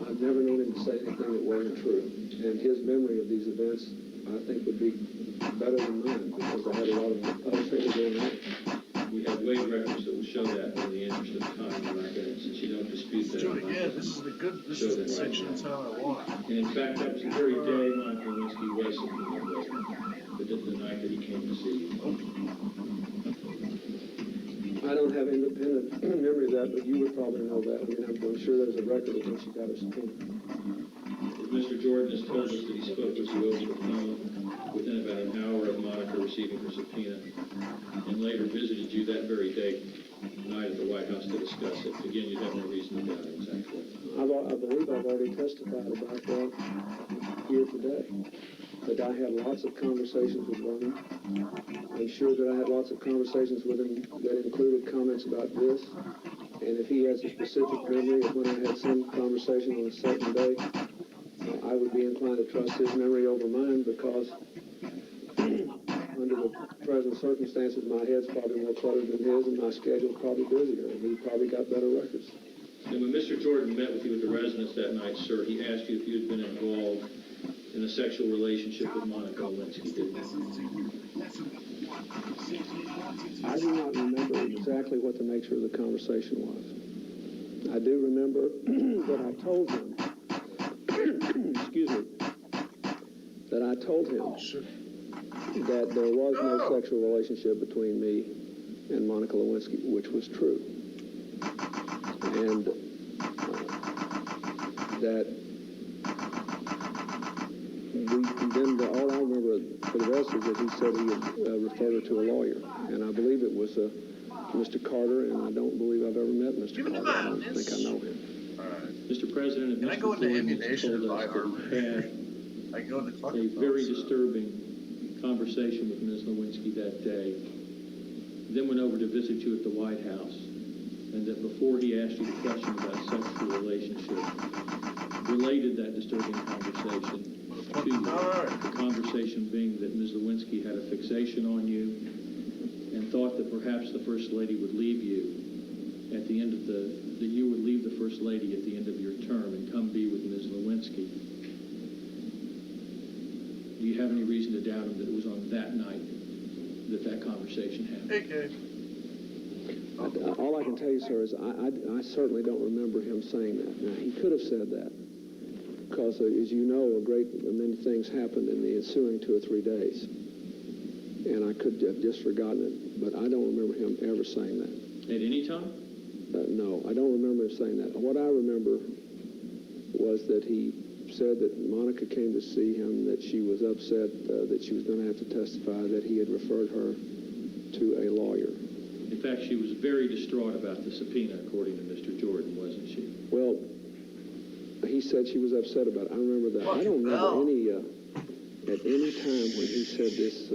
I've never known him to say anything that wasn't true. And his memory of these events, I think, would be better than mine, because I had a lot of other things going on. We have wave records that will show that, but in the interest of time, we're not going to, since you don't dispute Let's that. do it again. This is the section of time I want. And in fact, that was the very day Monica Lewinsky was subpoenaed, wasn't it? The night that he came to see you. I don't have independent memory of that, but you would probably know that. I mean, I'm sure there's a record of when she got her subpoena. Mr. Jordan has told us that he spoke with you over the phone within about an hour of Monica receiving her subpoena, and later visited you that very day, night at the White House to discuss it. Again, you have no reason to doubt it, exactly. I believe I've already testified about that here today. That I had lots of conversations with Vernon. I'm sure that I had lots of conversations with him that included comments about this. And if he has a specific memory of when I had some conversation on a certain day, I would be inclined to trust his memory over mine, because under the present circumstances, my head's probably more cluttered than his, and my schedule's probably busier, and he probably got better records. And when Mr. Jordan met with you at the residence that night, sir, he asked you if you had been involved in a sexual relationship with Monica Lewinsky, didn't he? I do not remember exactly what the nature of the conversation was. I do remember that I told him, excuse me, that I told him that there was no sexual relationship between me and Monica Lewinsky, which was true. And that then all I remember for the rest is that he said he had referred her to a lawyer. And I believe it was Mr. Carter, and I don't believe I've ever met Mr. Carter. I don't think I know him. Mr. President, if Can I Mr. go into Jordan has ammunition told and buy us that armor? you had I go to the clock. a very disturbing conversation with Ms. Lewinsky that day, then went over to visit you at the White House, and that before he asked you the question about sexual relationship, related that disturbing conversation to you. The conversation being that Ms. Lewinsky had a fixation on you and thought that perhaps the First Lady would leave you at the end of that you would leave the First Lady at the end of your term and come be with Ms. Lewinsky. Do you have any reason to doubt him that it was on that night that conversation happened? Okay. All I can tell you, sir, is I certainly don't remember him saying that. Now, he could have said that, because, as you know, a great many things happened in the ensuing 2 or 3 days. And I could have just forgotten it, but I don't remember him ever saying that. At any time? No, I don't remember him saying that. What I remember was that he said that Monica came to see him, that she was upset that she was going to have to testify, that he had referred her to a lawyer. In fact, she was very distraught about the subpoena, according to Mr. Jordan, wasn't she? Well, he said she was upset about it. I remember that. I don't remember at any time when he said this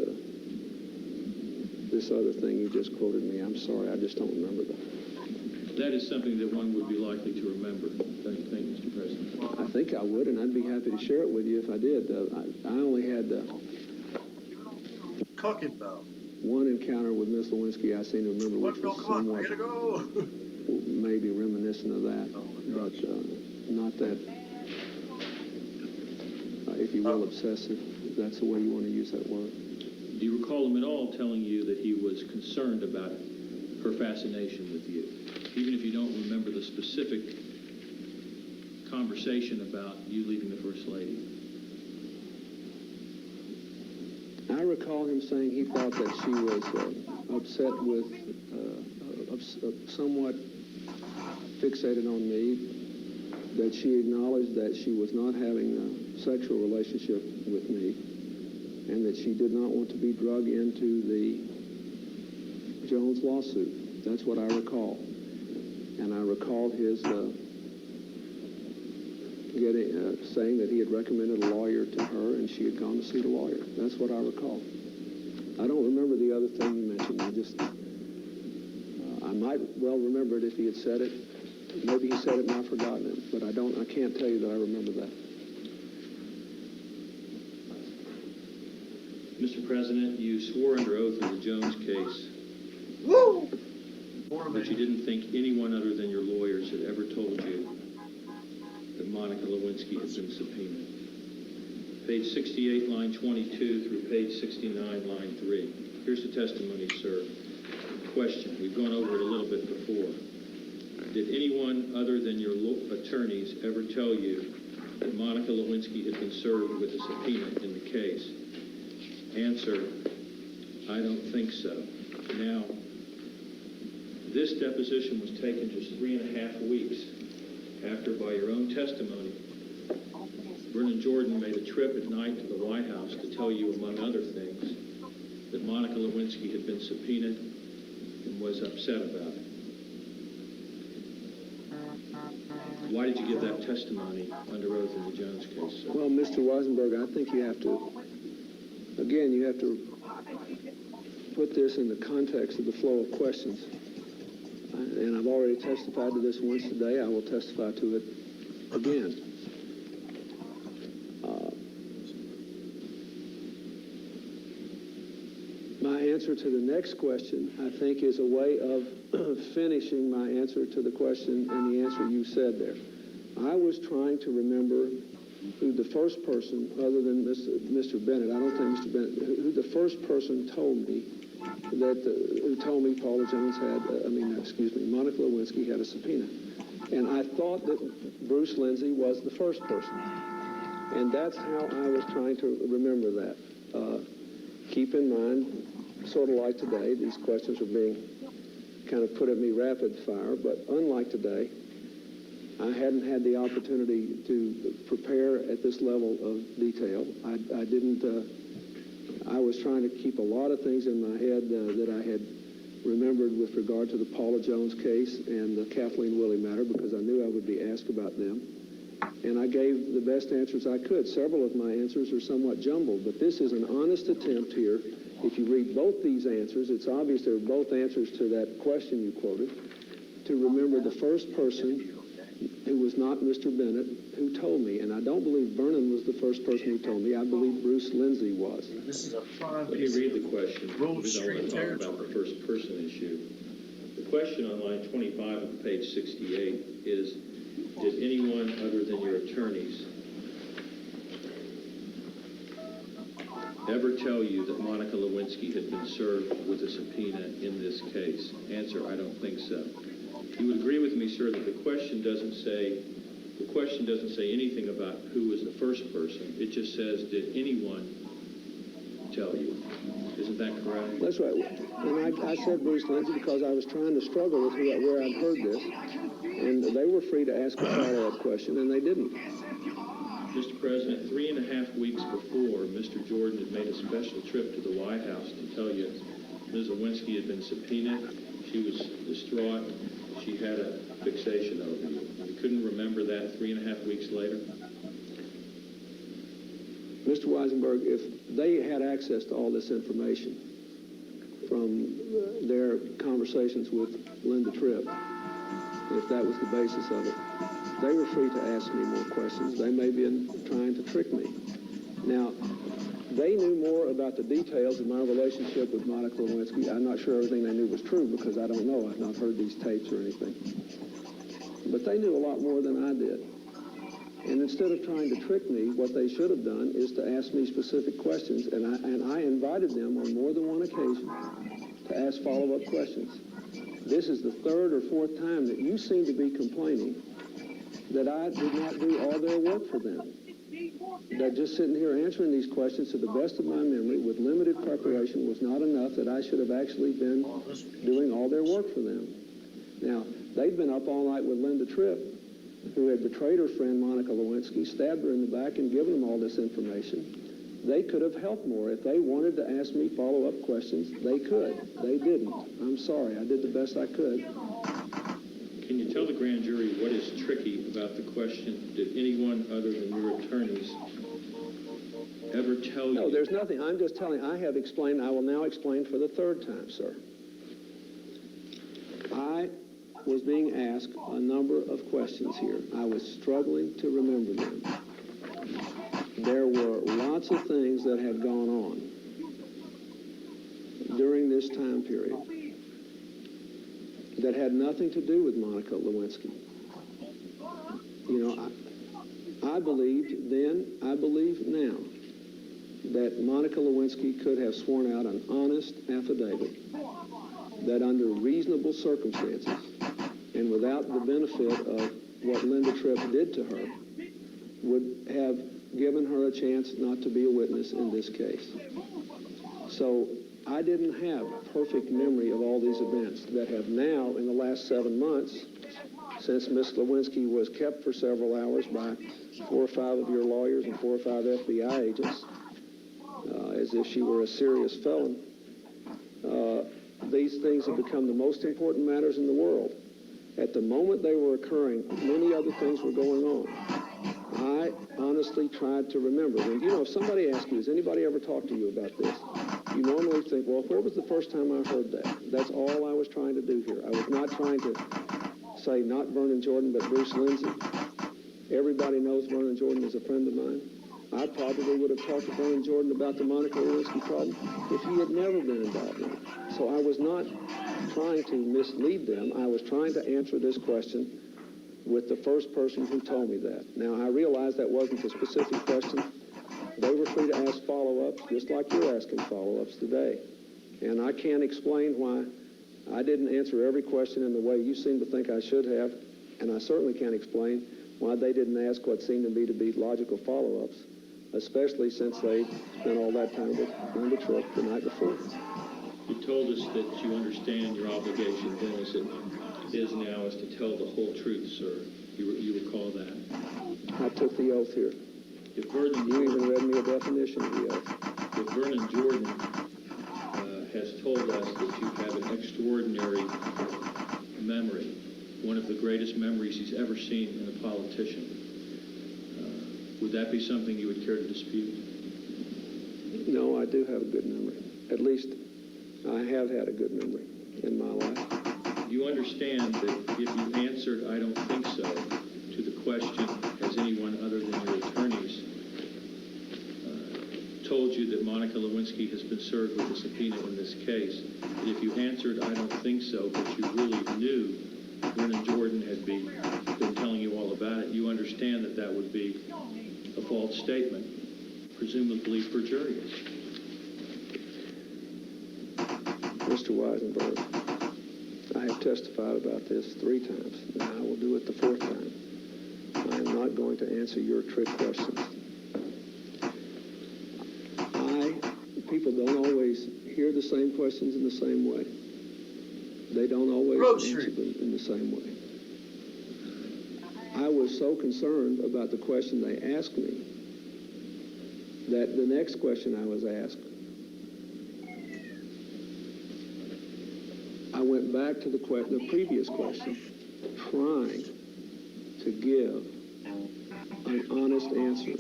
other thing you just quoted me. I'm sorry, I just don't remember that. That is something that one would be likely to remember, don't you think, Mr. President? I think I would, and I'd be happy to share it with you if I did. I only had Cooking though. one encounter with Miss Lewinsky I seem to remember, which Let's go, was come on, I somewhat gotta go. maybe reminiscent of that, but not that, if you will, obsessive, if that's the way you want to use that word. Do you recall him at all telling you that he was concerned about her fascination with you? Even if you don't remember the specific conversation about you leaving the First Lady? I recall him saying he thought that she was upset with, somewhat fixated on me, that she acknowledged that she was not having a sexual relationship with me, and that she did not want to be drug into the Jones lawsuit. That's what I recall. And I recalled his saying that he had recommended a lawyer to her, and she had gone to see the lawyer. That's what I recall. I don't remember the other thing you mentioned. I might well remember it if he had said it. Maybe he said it and I've forgotten it, but I can't tell you that I remember that. Mr. President, you swore under oath in the Jones case Woo! that you didn't think anyone other than your lawyers had ever told you that Monica Lewinsky had been subpoenaed. Page 68, line 22 through page 69, line 3. Here's the testimony, sir. Question. We've gone over it a little bit before. Did anyone other than your attorneys ever tell you that Monica Lewinsky had been served with a subpoena in the case? Answer, I don't think so. Now, this deposition was taken just 3.5 weeks after, by your own testimony, Vernon Jordan made a trip at night to the White House to tell you, among other things, that Monica Lewinsky had been subpoenaed and was upset about it. Why did you give that testimony under oath in the Jones case, sir? Well, Mr. Weisenberg, I think you have to put this in the context of the flow of questions. And I've already testified to this once today. I will testify to it again. My answer to the next question, I think, is a way of finishing my answer to the question and the answer you said there. I was trying to remember who the first person, other than Mr. Bennett, I don't think Mr. Bennett, who the first person told me who told me Paula Jones Monica Lewinsky had a subpoena. And I thought that Bruce Lindsay was the first person. And that's how I was trying to remember that. Keep in mind, sort of like today, these questions are being kind of put at me rapid fire, but unlike today, I hadn't had the opportunity to prepare at this level of detail. I was trying to keep a lot of things in my head that I had remembered with regard to the Paula Jones case and the Kathleen Willey matter, because I knew I would be asked about them. And I gave the best answers I could. Several of my answers are somewhat jumbled, but this is an honest attempt here. If you read both these answers, it's obvious they're both answers to that question you quoted, to remember the first person who was not Mr. Bennett who told me. And I don't believe Vernon was the first person who told me. I believe Bruce Lindsay was. This is a fun Let me read the question. Road because I want to Street talk about the first person issue. The question on line 25 of page 68 is, did anyone other than your attorneys ever tell you that Monica Lewinsky had been served with a subpoena in this case? Answer, I don't think so. You would agree with me, sir, that the question doesn't say anything about who was the first person. It just says, did anyone tell you? Isn't that correct? That's right. And I said Bruce Lindsay because I was trying to struggle with where I'd heard this. And they were free to ask a follow-up question, and they didn't. Mr. President, 3.5 weeks before, Mr. Jordan had made a special trip to the White House to tell you Ms. Lewinsky had been subpoenaed. She was distraught. She had a fixation over you. You couldn't remember that 3.5 weeks later? Mr. Weisenberg, if they had access to all this information from their conversations with Linda Tripp, if that was the basis of it, they were free to ask me more questions. They may be trying to trick me. Now, they knew more about the details of my relationship with Monica Lewinsky. I'm not sure everything they knew was true because I don't know. I've not heard these tapes or anything. But they knew a lot more than I did. And instead of trying to trick me, what they should have done is to ask me specific questions. And I invited them on more than one occasion to ask follow-up questions. This is the third or fourth time that you seem to be complaining that I did not do all their work for them. that just sitting here answering these questions to the best of my memory with limited preparation was not enough, that I should have actually been doing all their work for them. Now, they'd been up all night with Linda Tripp, who had betrayed her friend Monica Lewinsky, stabbed her in the back, and given them all this information. They could have helped more. If they wanted to ask me follow-up questions, they could. They didn't. I'm sorry. I did the best I could. Can you tell the grand jury what is tricky about the question? Did anyone other than your attorneys ever tell you? No, there's nothing. I'm just telling. I have explained. I will now explain for the third time, sir. I was being asked a number of questions here. I was struggling to remember them. There were lots of things that had gone on during this time period that had nothing to do with Monica Lewinsky. You know, I believed then, I believe now, that Monica Lewinsky could have sworn out an honest affidavit that under reasonable circumstances and without the benefit of what Linda Tripp did to her would have given her a chance not to be a witness in this case. So I didn't have perfect memory of all these events that have now, in the last 7 months, since Miss Lewinsky was kept for several hours by 4 or 5 of your lawyers and 4 or 5 FBI agents, as if she were a serious felon, these things have become the most important matters in the world. At the moment they were occurring, many other things were going on. I honestly tried to remember. And, you know, if somebody asks you, has anybody ever talked to you about this? You normally think, well, where was the first time I heard that? That's all I was trying to do here. I was not trying to say not Vernon Jordan, but Bruce Lindsay. Everybody knows Vernon Jordan is a friend of mine. I probably would have talked to Vernon Jordan about the Monica Lewinsky problem if he had never been involved in it. So I was not trying to mislead them. I was trying to answer this question with the first person who told me that. Now, I realize that wasn't a specific question. They were free to ask follow-ups, just like you're asking follow-ups today. And I can't explain why I didn't answer every question in the way you seem to think I should have, and I certainly can't explain why they didn't ask what seemed to me to be logical follow-ups, especially since they spent all that time with Linda Tripp the night before. You told us that you understand your obligation then as it is now is to tell the whole truth, sir. You recall that? I took the oath here. If Vernon You even Jordan, read me a definition of the oath. if Vernon Jordan has told us that you have an extraordinary memory, one of the greatest memories he's ever seen in a politician, would that be something you would care to dispute? No, I do have a good memory. At least I have had a good memory in my life. You understand that if you answered, I don't think so, to the question, has anyone other than your attorneys told you that Monica Lewinsky has been served with a subpoena in this case, that if you answered, I don't think so, but you really knew Vernon Jordan had been telling you all about it, you understand that that would be a false statement, presumably perjurious. Mr. Weisenberg, I have testified about this 3 times, and I will do it the 4th time. I am not going to answer your trick questions. People don't always hear the same questions in the same way. They don't always answer them in the same way. I was so concerned about the question they asked me that the next question I was asked, I went back to the previous question, trying to give an honest answer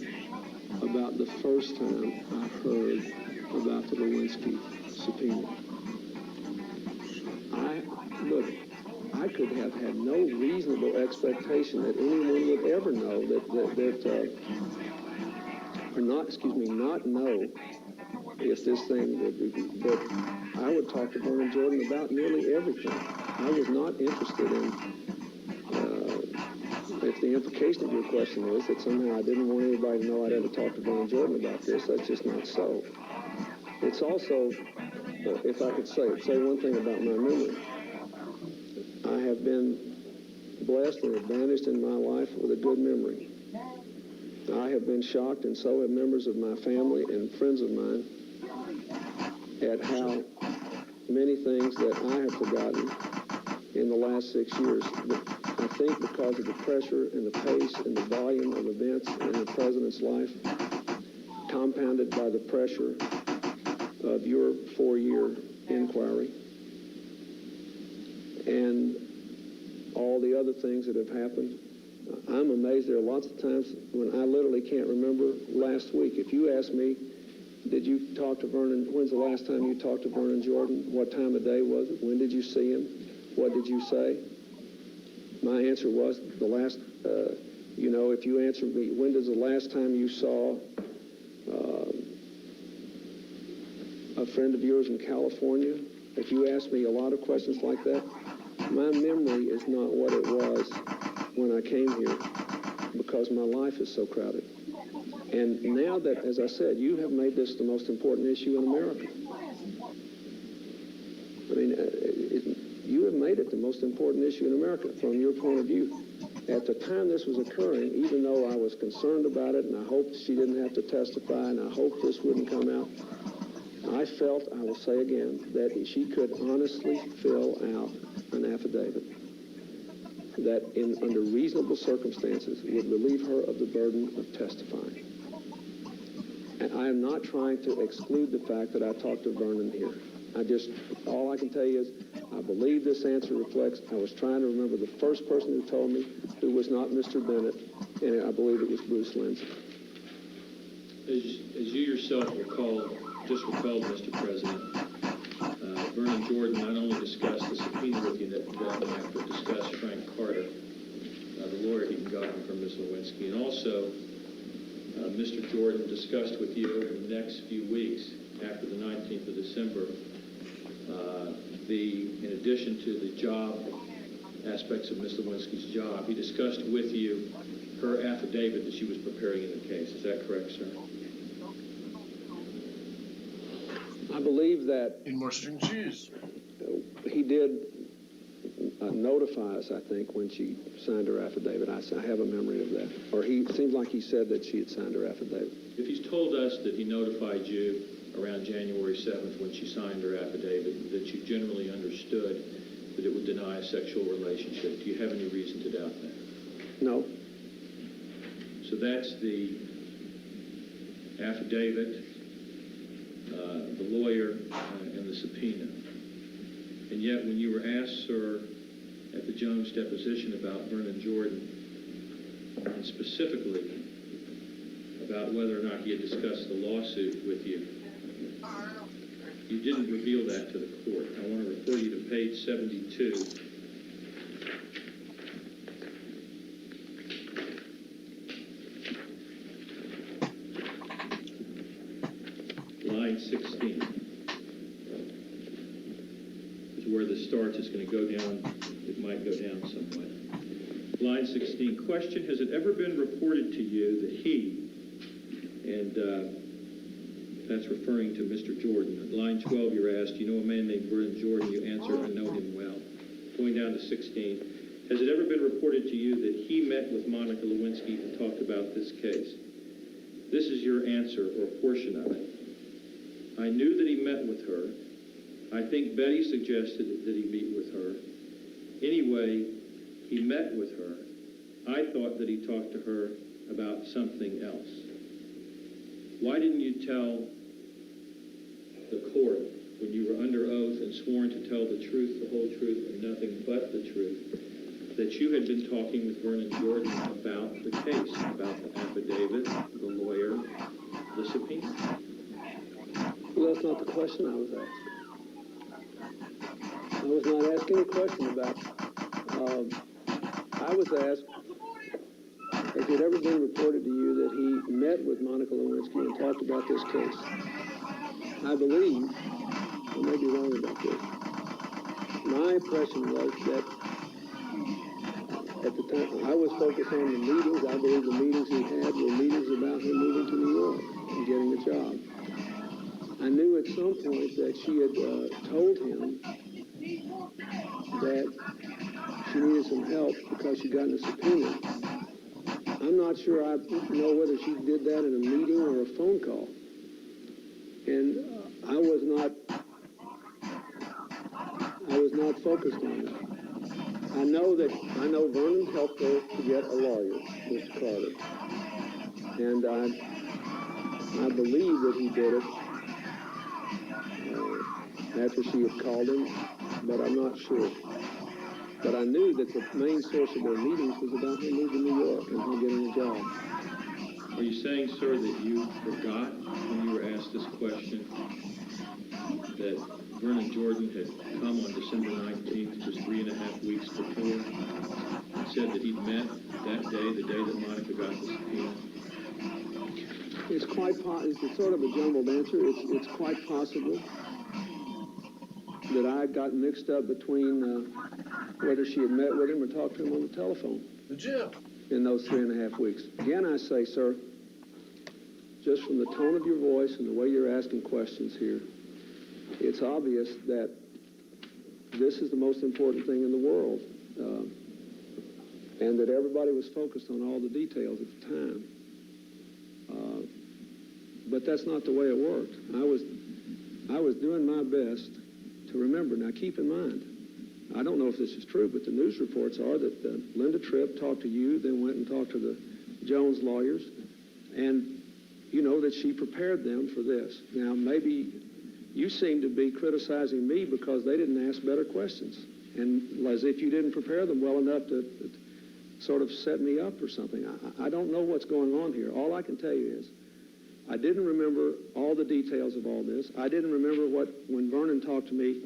about the first time I heard about the Lewinsky subpoena. I could have had no reasonable expectation that anyone would ever know not know if this thing would be, but I would talk to Vernon Jordan about nearly everything. I was not interested in, if the implication of your question is that somehow I didn't want anybody to know I'd ever talked to Vernon Jordan about this, that's just not so. It's also, if I could say one thing about my memory, I have been blessed and advantaged in my life with a good memory. I have been shocked, and so have members of my family and friends of mine, at how many things that I have forgotten in the last 6 years. I think because of the pressure and the pace and the volume of events in the president's life, compounded by the pressure of your 4-year inquiry and all the other things that have happened. I'm amazed. There are lots of times when I literally can't remember last week. If you ask me, did you talk to Vernon? When's the last time you talked to Vernon Jordan? What time of day was it? When did you see him? What did you say? My answer was the last, if you answer me, when does the last time you saw a friend of yours in California? If you ask me a lot of questions like that, my memory is not what it was when I came here because my life is so crowded. And now that, as I said, you have made this the most important issue in America. I mean, you have made it the most important issue in America from your point of view. At the time this was occurring, even though I was concerned about it and I hoped she didn't have to testify and I hoped this wouldn't come out, I felt, I will say again, that she could honestly fill out an affidavit that under reasonable circumstances would relieve her of the burden of testifying. And I am not trying to exclude the fact that I talked to Vernon here. All I can tell you is I believe this answer reflects, I was trying to remember the first person who told me who was not Mr. Bennett, and I believe it was Bruce Lindsay. As you yourself recalled, Mr. President, Vernon Jordan not only discussed the subpoena with you that night, but discussed Frank Carter, the lawyer he'd gotten from Ms. Lewinsky, and also Mr. Jordan discussed with you over the next few weeks after the 19th of December, in addition to the job aspects of Ms. Lewinsky's job, he discussed with you her affidavit that she was preparing in the case. Is that correct, sir? I believe that Need more string shoes. he did notify us, I think, when she signed her affidavit. I have a memory of that. Or it seems like he said that she had signed her affidavit. If he's told us that he notified you around January 7th when she signed her affidavit, that you generally understood that it would deny a sexual relationship, do you have any reason to doubt that? No. So that's the affidavit, the lawyer, and the subpoena. And yet when you were asked, sir, at the Jones deposition about Vernon Jordan, and specifically about whether or not he had discussed the lawsuit with you, you didn't reveal that to the court. I want to refer you to page 72. Line 16 is where this starts. It's going to go down. It might go down somewhat. Line 16, question, has it ever been reported to you that he, and that's referring to Mr. Jordan. At line 12, you're asked, you know a man named Vernon Jordan? You answer, I know him well. Going down to 16, has it ever been reported to you that he met with Monica Lewinsky and talked about this case? This is your answer, or portion of it. I knew that he met with her. I think Betty suggested that he meet with her. Anyway, he met with her. I thought that he talked to her about something else. Why didn't you tell the court, when you were under oath and sworn to tell the truth, the whole truth, and nothing but the truth, that you had been talking with Vernon Jordan about the case, about the affidavit, the lawyer, the subpoena? Well, that's not the question I was asked. I was not asked any question about I was asked, has it ever been reported to you that he met with Monica Lewinsky and talked about this case? I believe, I may be wrong about this, my impression was that at the time, I was focused on the meetings. I believe the meetings he had were meetings about him moving to New York and getting a job. I knew at some point that she had told him that she needed some help because she'd gotten a subpoena. I'm not sure I know whether she did that in a meeting or a phone call. And I was not focused on that. I know Vernon helped her to get a lawyer, Mr. Carter. And I believe that he did it after she had called him, but I'm not sure. But I knew that the main source of their meetings was about her moving to New York and her getting a job. Are you saying, sir, that you forgot when you were asked this question that Vernon Jordan had come on December 19th, just 3.5 weeks before, and said that he'd met that day, the day that Monica got the subpoena? It's sort of a jumbled answer. It's quite possible that I got mixed up between whether she had met with him or talked to him on the telephone Did you? in those 3.5 weeks. Again, I say, sir, just from the tone of your voice and the way you're asking questions here, it's obvious that this is the most important thing in the world, and that everybody was focused on all the details at the time. But that's not the way it worked. I was doing my best to remember. Now, keep in mind, I don't know if this is true, but the news reports are that Linda Tripp talked to you, then went and talked to the Jones lawyers, and you know that she prepared them for this. Now, maybe you seem to be criticizing me because they didn't ask better questions, and as if you didn't prepare them well enough to sort of set me up or something. I don't know what's going on here. All I can tell you is I didn't remember all the details of all this. I didn't remember when Vernon talked to me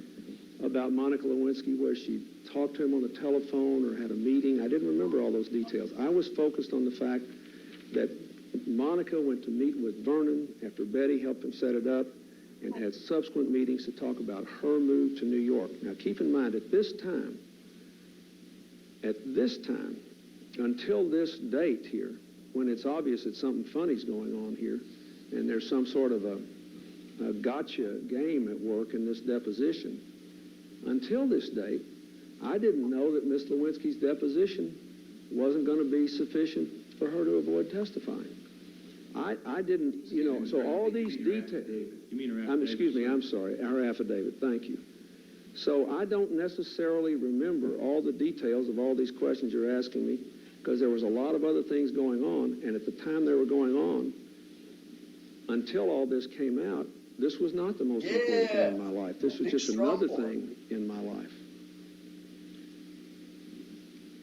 about Monica Lewinsky, where she talked to him on the telephone or had a meeting. I didn't remember all those details. I was focused on the fact that Monica went to meet with Vernon after Betty helped him set it up and had subsequent meetings to talk about her move to New York. Now, keep in mind, at this time, until this date here, when it's obvious that something funny's going on here, and there's some sort of a gotcha game at work in this deposition, until this date, I didn't know that Miss Lewinsky's deposition wasn't going to be sufficient for her to avoid testifying. I didn't, so all these details. You mean her affidavit? Excuse me, I'm sorry, our affidavit, thank you. So I don't necessarily remember all the details of all these questions you're asking me, because there was a lot of other things going on, and at the time they were going on, until all this came out, this was not the most important thing in my life. This was just another thing in my life.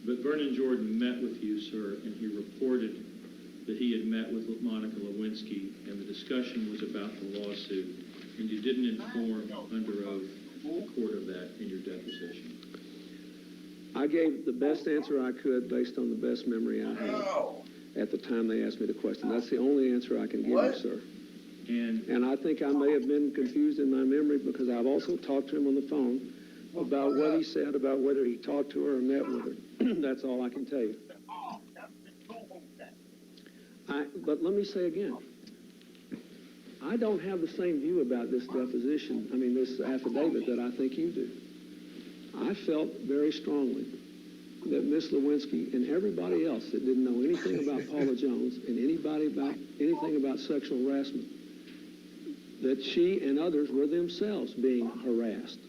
But Vernon Jordan met with you, sir, and he reported that he had met with Monica Lewinsky, and the discussion was about the lawsuit, and you didn't inform under oath the court of that in your deposition. I gave the best answer I could based on the best memory I had at the time they asked me the question. That's the only answer I can give you, sir. And I think I may have been confused in my memory because I've also talked to him on the phone about what he said, about whether he talked to her or met with her. That's all I can tell you. But let me say again, I don't have the same view about this deposition, this affidavit that I think you do. I felt very strongly that Miss Lewinsky and everybody else that didn't know anything about Paula Jones and anything about sexual harassment, that she and others were themselves being harassed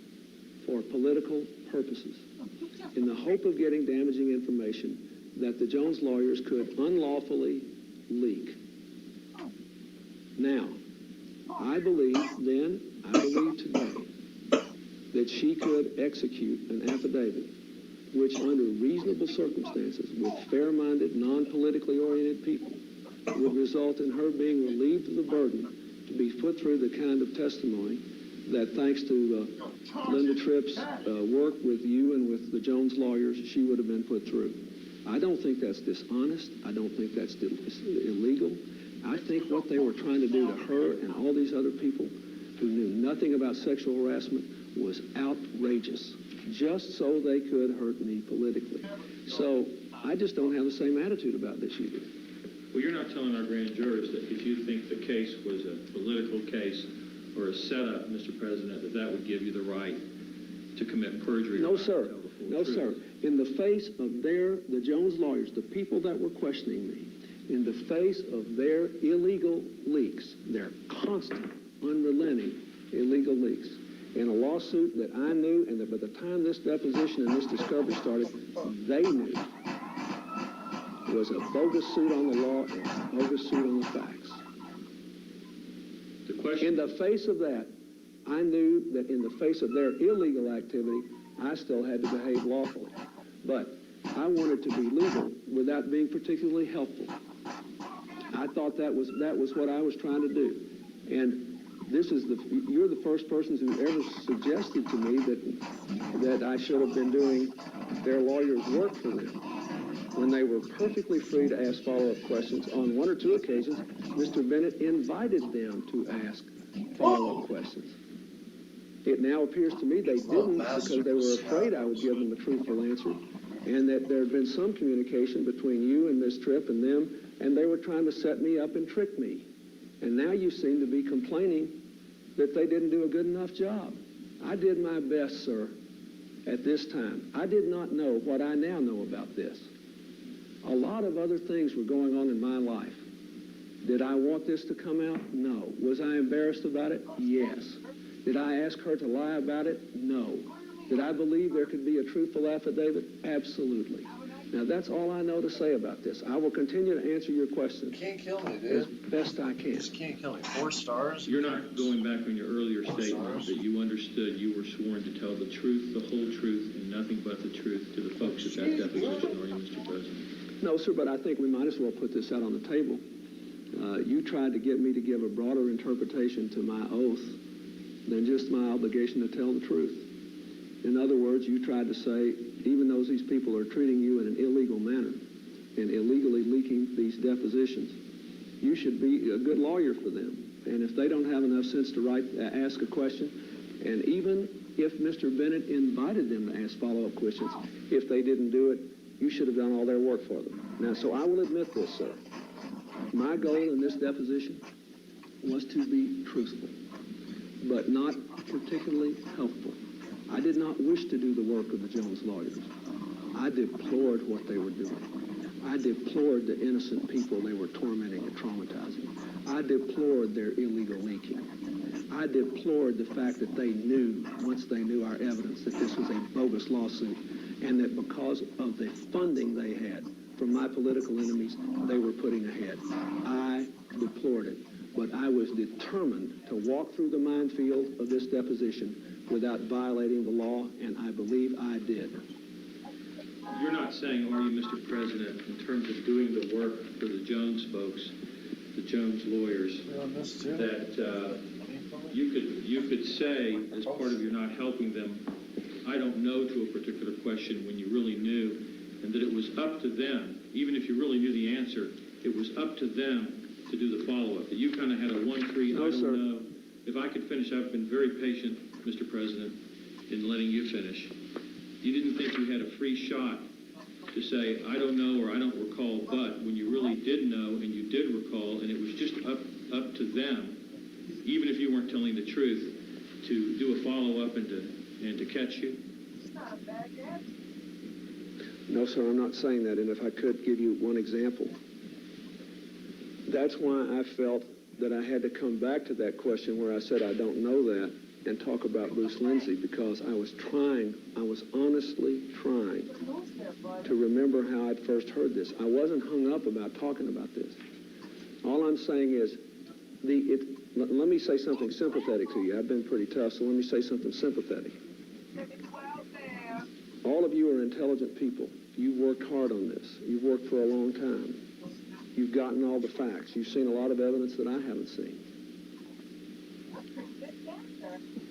for political purposes in the hope of getting damaging information that the Jones lawyers could unlawfully leak. Now, I believe then, I believe today, that she could execute an affidavit which, under reasonable circumstances, with fair-minded, non-politically oriented people, would result in her being relieved of the burden to be put through the kind of testimony that, thanks to Linda Tripp's work with you and with the Jones lawyers, she would have been put through. I don't think that's dishonest. I don't think that's illegal. I think what they were trying to do to her and all these other people who knew nothing about sexual harassment was outrageous, just so they could hurt me politically. So I just don't have the same attitude about this you do. Well, you're not telling our grand jurors that if you think the case was a political case or a setup, Mr. President, that would give you the right to commit perjury. No, sir. No, sir. In the face of the Jones lawyers, the people that were questioning me, in the face of their illegal leaks, their constant, unrelenting illegal leaks, in a lawsuit that I knew, and that by the time this deposition and this discovery started, they knew was a bogus suit on the law and a bogus suit on the facts. The question. In the face of that, I knew that in the face of their illegal activity, I still had to behave lawfully. But I wanted to be legal without being particularly helpful. I thought that was what I was trying to do. And you're the first person who ever suggested to me that I should have been doing their lawyers' work for them, when they were perfectly free to ask follow-up questions. On one or two occasions, Mr. Bennett invited them to ask follow-up questions. It now appears to me they didn't because they were afraid I would give them a truthful answer, and that there had been some communication between you and Miss Tripp and them, and they were trying to set me up and trick me. And now you seem to be complaining that they didn't do a good enough job. I did my best, sir, at this time. I did not know what I now know about this. A lot of other things were going on in my life. Did I want this to come out? No. Was I embarrassed about it? Yes. Did I ask her to lie about it? No. Did I believe there could be a truthful affidavit? Absolutely. Now, that's all I know to say about this. I will continue to answer your questions Can't kill me, as dude. best I can. Just can't kill me. 4 stars? You're not going back on your earlier Four statement stars. that you understood you were sworn to tell the truth, the whole truth, and nothing but the truth to the folks at that deposition, are you, Mr. President? No, sir, but I think we might as well put this out on the table. You tried to get me to give a broader interpretation to my oath than just my obligation to tell the truth. In other words, you tried to say, even though these people are treating you in an illegal manner and illegally leaking these depositions, you should be a good lawyer for them. And if they don't have enough sense to ask a question, and even if Mr. Bennett invited them to ask follow-up questions, if they didn't do it, you should have done all their work for them. Now, so I will admit this, sir. My goal in this deposition was to be truthful, but not particularly helpful. I did not wish to do the work of the Jones lawyers. I deplored what they were doing. I deplored the innocent people they were tormenting and traumatizing. I deplored their illegal leaking. I deplored the fact that they knew, once they knew our evidence, that this was a bogus lawsuit, and that because of the funding they had from my political enemies, they were putting ahead. I deplored it, but I was determined to walk through the minefield of this deposition without violating the law, and I believe I did. You're not saying, are you, Mr. President, in terms of doing the work for the Jones folks, the Jones lawyers, that you could say, as part of your not helping them, I don't know to a particular question when you really knew, and that it was up to them, even if you really knew the answer, it was up to them to do the follow-up, that you kind of had a 1-3, No, I don't sir. know. If I could finish, I've been very patient, Mr. President, in letting you finish. You didn't think you had a free shot to say, I don't know or I don't recall, but when you really did know and you did recall, and it was just up to them, even if you weren't telling the truth, to do a follow-up and to catch you? No, sir, I'm not saying that, and if I could give you one example. That's why I felt that I had to come back to that question where I said I don't know that and talk about Bruce Lindsay, because I was honestly trying to remember how I'd first heard this. I wasn't hung up about talking about this. All I'm saying is, let me say something sympathetic to you. I've been pretty tough, so let me say something sympathetic. All of you are intelligent people. You've worked hard on this. You've worked for a long time. You've gotten all the facts. You've seen a lot of evidence that I haven't seen.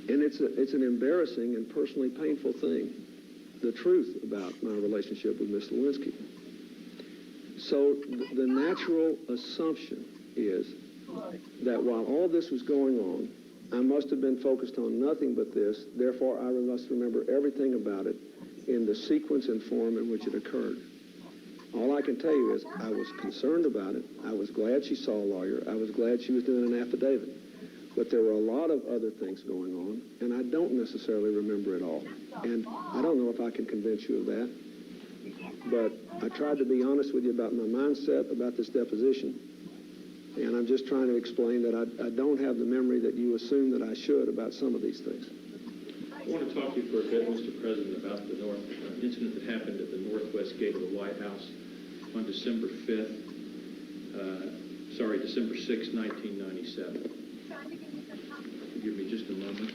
And it's an embarrassing and personally painful thing, the truth about my relationship with Miss Lewinsky. So the natural assumption is that while all this was going on, I must have been focused on nothing but this. Therefore, I must remember everything about it in the sequence and form in which it occurred. All I can tell you is I was concerned about it. I was glad she saw a lawyer. I was glad she was doing an affidavit. But there were a lot of other things going on, and I don't necessarily remember it all. And I don't know if I can convince you of that. but I tried to be honest with you about my mindset about this deposition. And I'm just trying to explain that I don't have the memory that you assume that I should about some of these things. I want to talk to you for a bit, Mr. President, about the incident that happened at the northwest gate of the White House on December 6, 1997. Give me just a moment.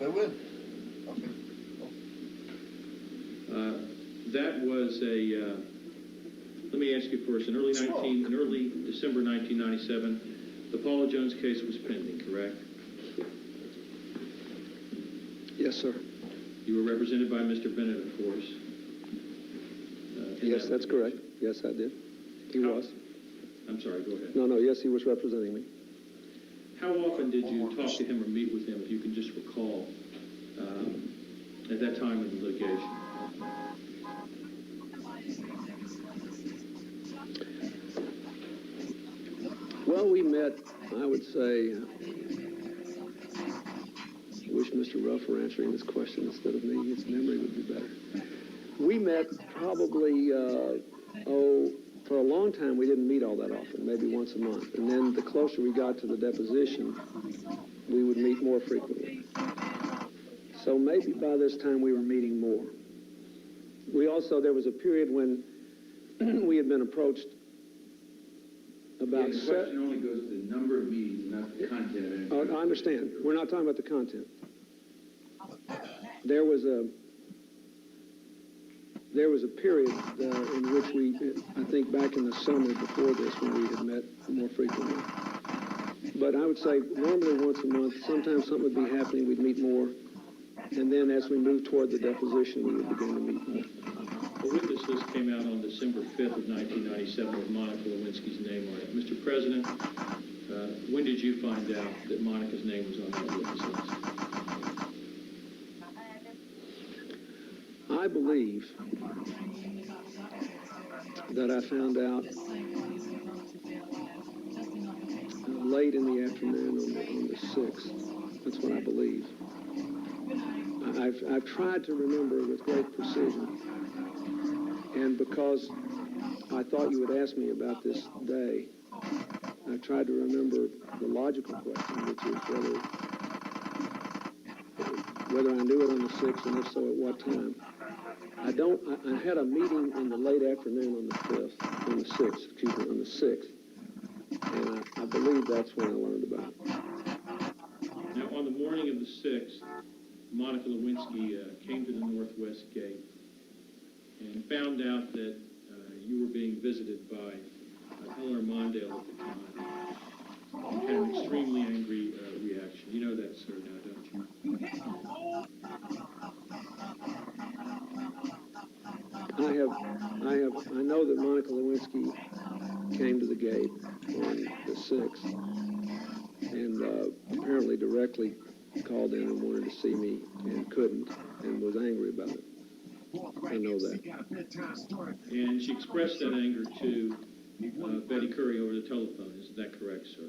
I will. That was let me ask you first, in early December 1997, the Paula Jones case was pending, correct? Yes, sir. You were represented by Mr. Bennett, of course. Yes, that's correct. Yes, I did. He was. I'm sorry, go ahead. No, yes, he was representing me. How often did you talk to him or meet with him, if you can just recall, at that time in the litigation? Well, we met, I would say, I wish Mr. Ruff were answering this question instead of me. His memory would be better. We met probably, for a long time we didn't meet all that often, maybe once a month. And then the closer we got to the deposition, we would meet more frequently. So maybe by this time we were meeting more. There was a period when we had been approached about... The question only goes to the number of meetings, not the content of it. Oh, I understand. We're not talking about the content. There was a period in which I think back in the summer before this, when we had met more frequently. But I would say normally once a month, sometimes something would be happening, we'd meet more. And then as we moved toward the deposition, we would begin to meet more. A witness list came out on December 5th of 1997 with Monica Lewinsky's name on it. Mr. President, when did you find out that Monica's name was on that witness list? I believe that I found out late in the afternoon on the 6th. That's what I believe. I've tried to remember with great precision, and because I thought you would ask me about this day, I tried to remember the logical question, which is whether I knew it on the 6th, and if so, at what time. I had a meeting in the late afternoon on the 6th, and I believe that's when I learned about it. Now, on the morning of the 6th, Monica Lewinsky came to the northwest gate and found out that you were being visited by Eleanor Mondale at the time, and had an extremely angry reaction. You know that, sir, now, don't you? I know that Monica Lewinsky came to the gate on the 6th and apparently directly called in and wanted to see me and couldn't and was angry about it. I know that. And she expressed that anger to Betty Curry over the telephone. Is that correct, sir?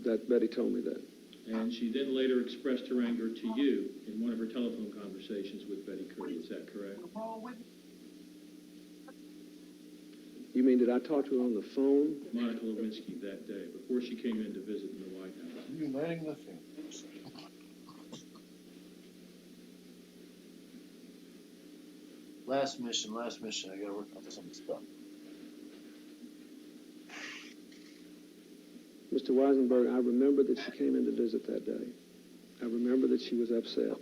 That Betty told me that. And she then later expressed her anger to you in one of her telephone conversations with Betty Curry. Is that correct? You mean, did I talk to her on the phone? Monica Lewinsky that day, before she came in to visit in the White House. Uniting the thing. Last mission. I gotta work on some stuff. Mr. Weisenberg, I remember that she came in to visit that day. I remember that she was upset.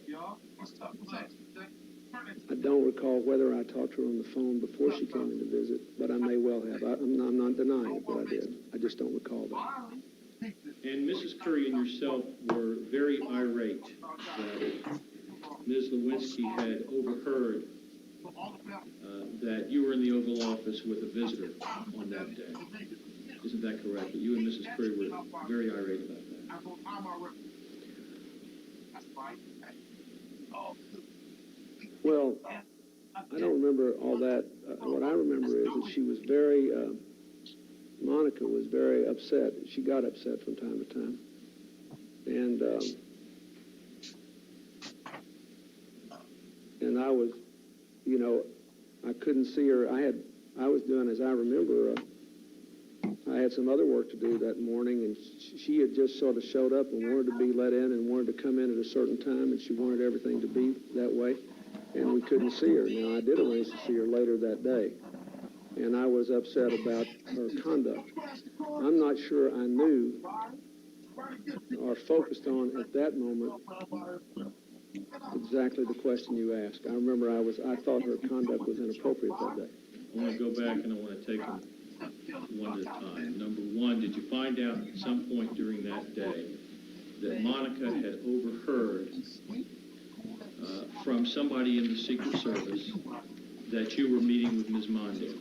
I don't recall whether I talked to her on the phone before she came in to visit, but I may well have. I'm not denying it, but I did. I just don't recall that. And Mrs. Curry and yourself were very irate that Ms. Lewinsky had overheard that you were in the Oval Office with a visitor on that day. Isn't that correct? That you and Mrs. Curry were very irate about that. Well, I don't remember all that. What I remember is that she was Monica was very upset. She got upset from time to time. And and I was, you know, I couldn't see her. I was doing, as I remember, I had some other work to do that morning, and she had just sort of showed up and wanted to be let in and wanted to come in at a certain time, and she wanted everything to be that way, and we couldn't see her. Now, I did arrange to see her later that day, and I was upset about her conduct. I'm not sure I knew or focused on at that moment exactly the question you asked. I remember I thought her conduct was inappropriate that day. I want to go back and I want to take them one at a time. Number one, did you find out at some point during that day that Monica had overheard from somebody in the Secret Service that you were meeting with Ms. Mondale?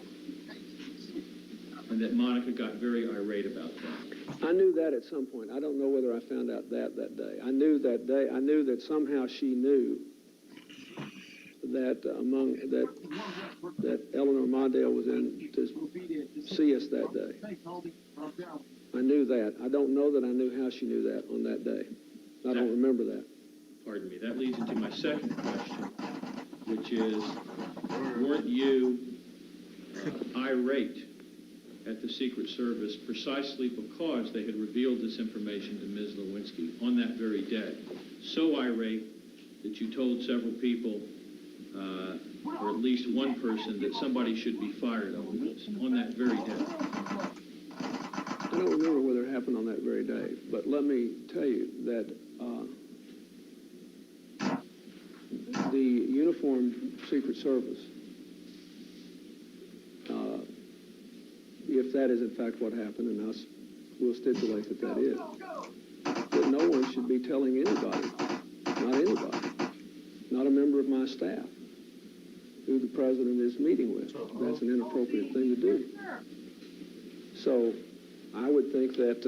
And that Monica got very irate about that? I knew that at some point. I don't know whether I found out that day. I knew that somehow she knew that that Eleanor Mondale was in to see us that day. I knew that. I don't know that I knew how she knew that on that day. I don't remember that. Pardon me. That leads into my second question, which is, weren't you irate at the Secret Service precisely because they had revealed this information to Ms. Lewinsky on that very day? So irate that you told several people, or at least one person, that somebody should be fired over this on that very day. I don't remember whether it happened on that very day, but let me tell you that the uniformed Secret Service, if that is in fact what happened, and we'll stipulate that that is, that no one should be telling anybody, not a member of my staff, who the president is meeting with. That's an inappropriate thing to do. So I would think that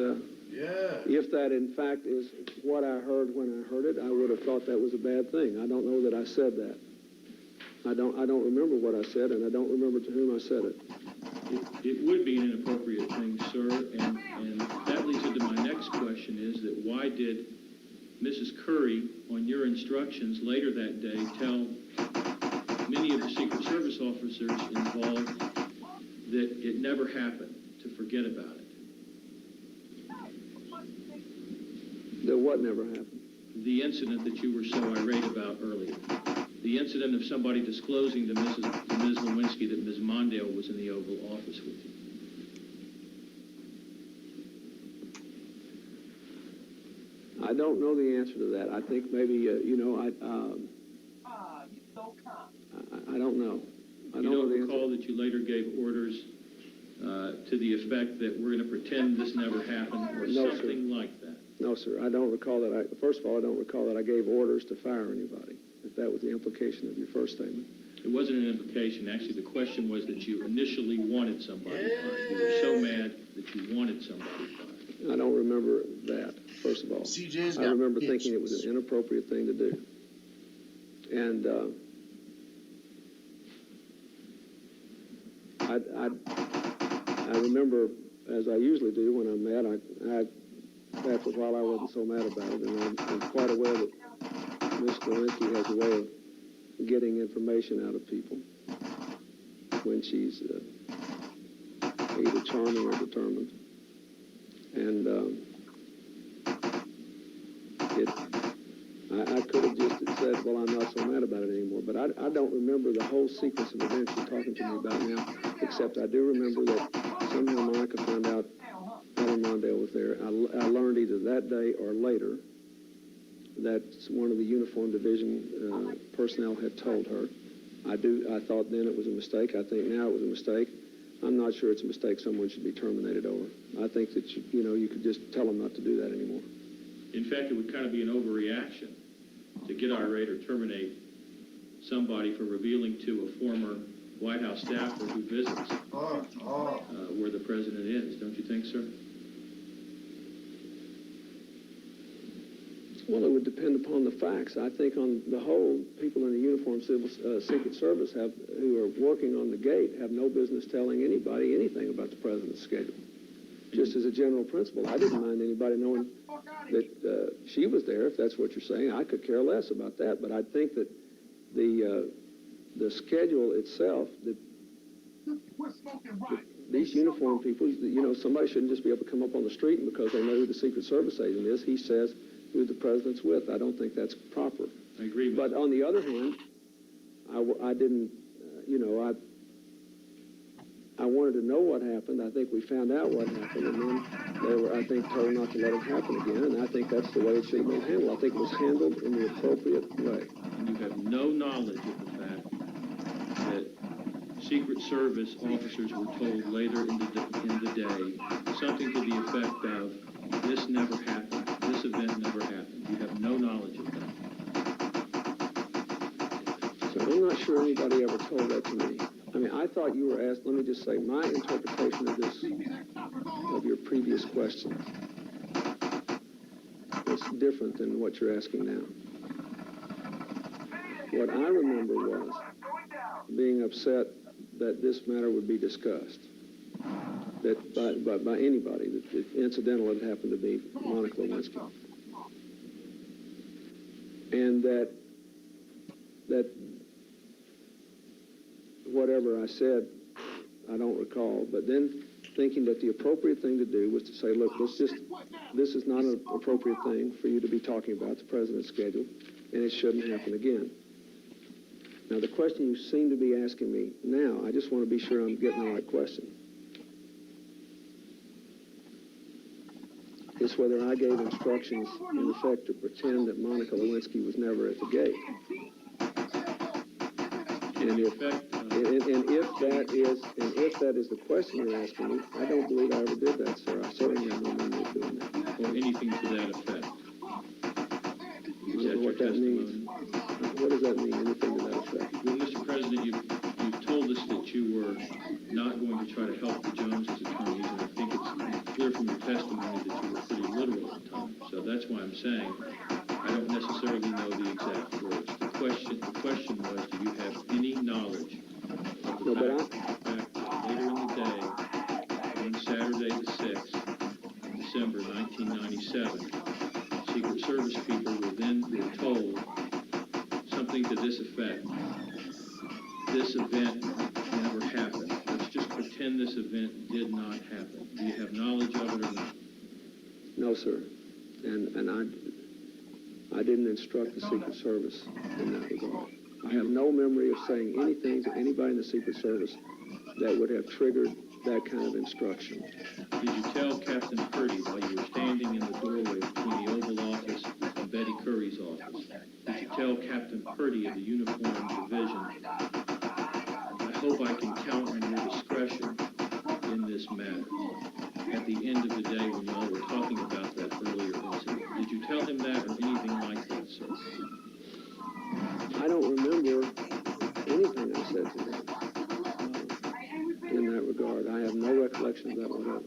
if that in fact is what I heard when I heard it, I would have thought that was a bad thing. I don't know that I said that. I don't remember what I said, and I don't remember to whom I said it. It would be an inappropriate thing, sir, and that leads into my next question, is that why did Mrs. Curry, on your instructions later that day, tell many of the Secret Service officers involved that it never happened, to forget about it? That what never happened? The incident that you were so irate about earlier. The incident of somebody disclosing to Ms. Lewinsky that Ms. Mondale was in the Oval Office with you. I don't know the answer to that. I think maybe, I don't know. I You don't know the recall answer. that you later gave orders to the effect that we're going to pretend this never happened, or No, sir. something like that? No, sir. I don't recall that. First of all, I don't recall that I gave orders to fire anybody, if that was the implication of your first statement. It wasn't an implication. Actually, the question was that you initially wanted somebody fired. You were so mad that you wanted somebody fired. I don't remember that, first of all. CJ's I got remember thinking it was pictures. an inappropriate thing to do. And I remember, as I usually do when I'm mad, after a while I wasn't so mad about it, and I'm quite aware that Ms. Lewinsky has a way of getting information out of people when she's either charming or determined. And I could have just said, well, I'm not so mad about it anymore. But I don't remember the whole sequence of events you're talking to me about now, except I do remember that somehow Monica found out Helen Mondale was there. I learned either that day or later that one of the uniform division personnel had told her. I thought then it was a mistake. I think now it was a mistake. I'm not sure it's a mistake someone should be terminated over. I think that you could just tell them not to do that anymore. In fact, it would kind of be an overreaction to get irate or terminate somebody for revealing to a former White House staffer who visits where the president is. Don't you think, sir? Well, it would depend upon the facts. I think on the whole, people in the uniformed Secret Service who are working on the gate have no business telling anybody anything about the president's schedule. Just as a general principle, I didn't mind anybody knowing that she was there, if that's what you're saying. I could care less about that, but I think that the schedule itself, these uniformed people, you know, somebody shouldn't just be able to come up on the street and because they know who the Secret Service agent is, he says who the president's with. I don't think that's proper. I agree with But you. on the other hand, I didn't, you know, I wanted to know what happened. I think we found out what happened, and then they were, I think, told not to let it happen again, and I think that's the way it should have been handled. I think it was handled in the appropriate way. And you have no knowledge of the fact that Secret Service officers were told later in the day something to the effect of, this never happened, this event never happened. You have no knowledge of that. So I'm not sure anybody ever told that to me. I mean, I thought you were asked, let me just say, my interpretation of this, of your previous question, is different than what you're asking now. What I remember was being upset that this matter would be discussed, that by anybody, that incidental it happened to be Monica Lewinsky. And that whatever I said, I don't recall, but then thinking that the appropriate thing to do was to say, look, this is not an appropriate thing for you to be talking about, the president's schedule, and it shouldn't happen again. Now, the question you seem to be asking me now, I just want to be sure I'm getting the right question, is whether I gave instructions, in effect, to pretend that Monica Lewinsky was never at the gate. And if that is the question you're asking me, I don't believe I ever did that, sir. I certainly have no memory of doing that. Or anything to that effect. I don't know what that means. What does that mean, anything to that effect? Well, Mr. President, you've told us that you were not going to try to help the Joneses attorneys, and I think it's clear from your testimony that you were pretty literal at the time. So that's why I'm saying I don't necessarily know the exact words. The question was, do you have any knowledge of the fact that later in the day, on Saturday the 6th, December 1997, Secret Service people were told something to this effect: this event never happened. Let's just pretend this event did not happen. Do you have knowledge of it or not? No, sir. And I didn't instruct the Secret Service in that regard. I have no memory of saying anything to anybody in the Secret Service that would have triggered that kind of instruction. Did you tell Captain Purdy while you were standing in the doorway between the Oval Office and Betty Curry's office? Did you tell Captain Purdy of the Uniform Division, I hope I can count on your discretion in this matter? At the end of the day, when y'all were talking about that earlier incident, did you tell him that or anything like that, sir? I don't remember anything I said to him in that regard. I have no recollection of that whatsoever.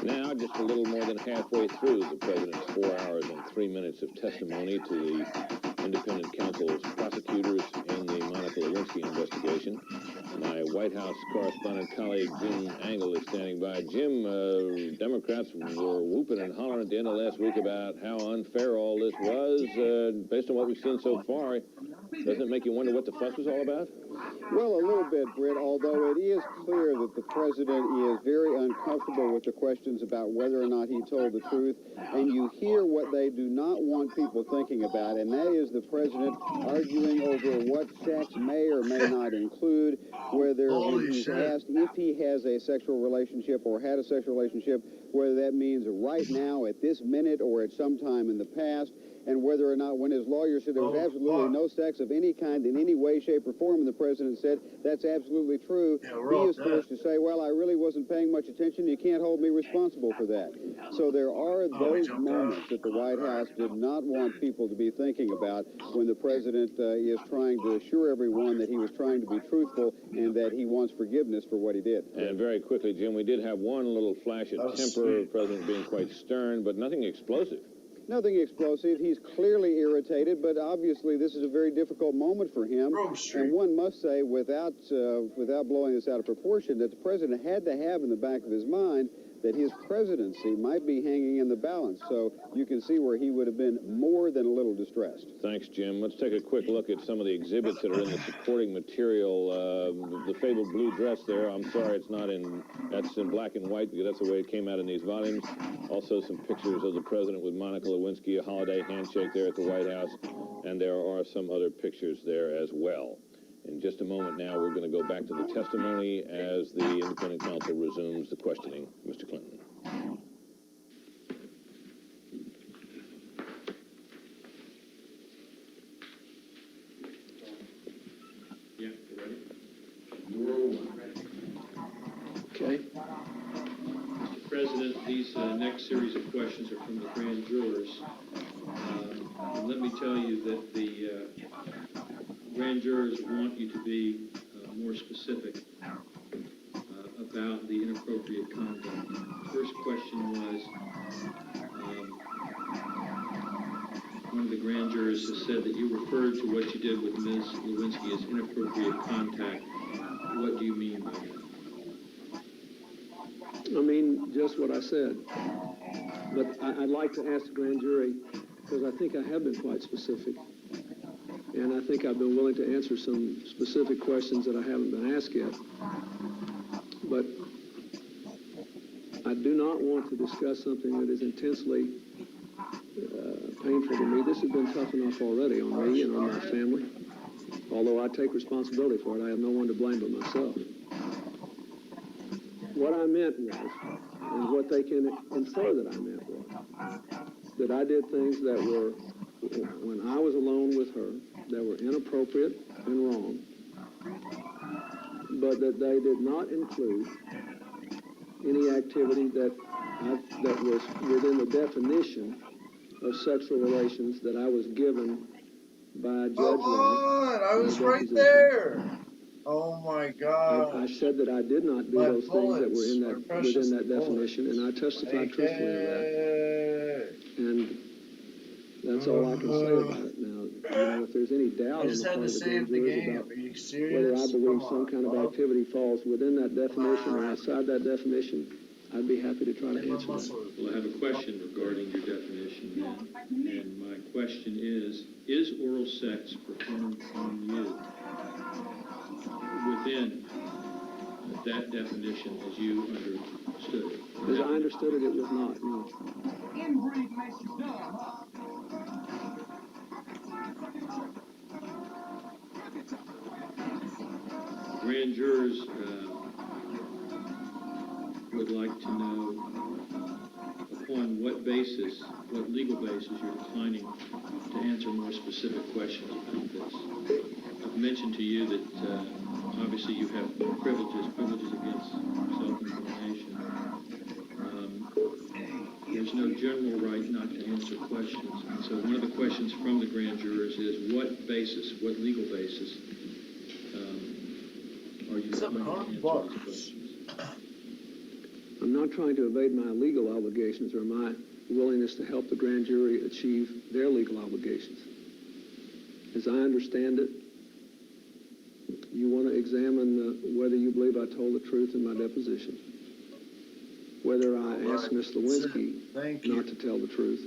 Now, just a little more than halfway through the president's 4 hours and 3 minutes of testimony to the independent counsel's prosecutors in the Monica Lewinsky investigation. My White House correspondent colleague Jim Angle is standing by. Jim, Democrats were whooping and hollering at the end of last week about how unfair all this was. Based on what we've seen so far, doesn't it make you wonder what the fuss was all about? Well, a little bit, Britt, although it is clear that the president is very uncomfortable with the questions about whether or not he told the truth, and you hear what they do not want people thinking about, and that is the president arguing over what sex may or may not include, whether when he's asked if he has a sexual relationship or had a sexual relationship, whether that means right now, at this minute, or at some time in the past, and whether or not when his lawyer said there was absolutely no sex of any kind in any way, shape, or form, and the president said that's absolutely true, he is forced to say, well, I really wasn't paying much attention, you can't hold me responsible for that. So there are those moments that the White House did not want people to be thinking about when the president is trying to assure everyone that he was trying to be truthful and that he wants forgiveness for what he did. And very quickly, Jim, we did have one little flash of temper, the president being quite stern, but nothing explosive. Nothing explosive. He's clearly irritated, but obviously this is a very difficult moment for him. Grove Street. And one must say, without blowing this out of proportion, that the president had to have in the back of his mind that his presidency might be hanging in the balance. So you can see where he would have been more than a little distressed. Thanks, Jim. Let's take a quick look at some of the exhibits that are in the supporting material. The fabled blue dress there, I'm sorry it's not in, that's in black and white because that's the way it came out in these volumes. Also some pictures of the president with Monica Lewinsky, a holiday handshake there at the White House, and there are some other pictures there as well. In just a moment now, we're going to go back to the testimony as the independent counsel resumes the questioning. Mr. Clinton. Yeah, you ready? You're ready. Okay. Mr. President, these next series of questions are from the grand jurors. And let me tell you that the grand jurors want you to be more specific about the inappropriate conduct. First question was, one of the grand jurors has said that you referred to what you did with Ms. Lewinsky as inappropriate contact. What do you mean by that? I mean, just what I said. But I'd like to ask the grand jury, because I think I have been quite specific. And I think I've been willing to answer some specific questions that I haven't been asked yet. But I do not want to discuss something that is intensely painful to me. This has been tough enough already on me and on my family. Although I take responsibility for it, I have no one to blame but myself. What I meant was, and what they can infer that I meant was, that I did things that were, when I was alone with her, that were inappropriate and wrong, but that they did not include any activity that was within the definition of sexual relations that I was given by Judge Come on, I was right deposition. there. Oh my God. I said that I did not do My those things that were bullets, in my that precious within that definition, bullets. and I testified truthfully to that. Hey. And that's all I can say about it now. You know, if there's any doubt I on just the had part to of the save grand the jurors game. about Are you whether serious? I believe Come some on, kind of bro. activity falls within that definition or outside that definition, I'd be happy to try to answer that. Well, I have a question regarding your definition then. And my question is oral sex performed on you within that definition as you understood it? As I understood it, it was not, no. Grand jurors would like to know upon what basis, what legal basis you're declining to answer more specific questions about this. I've mentioned to you that obviously you have privileges against self-incrimination. There's no general right not to answer questions. And so one of the questions from the grand jurors is what basis, what legal basis are you declining to answer these questions? I'm not trying to evade my legal obligations or my willingness to help the grand jury achieve their legal obligations. As I understand it, you want to examine whether you believe I told the truth in my deposition, whether I asked Ms. Lewinsky Thank you. not to tell the truth,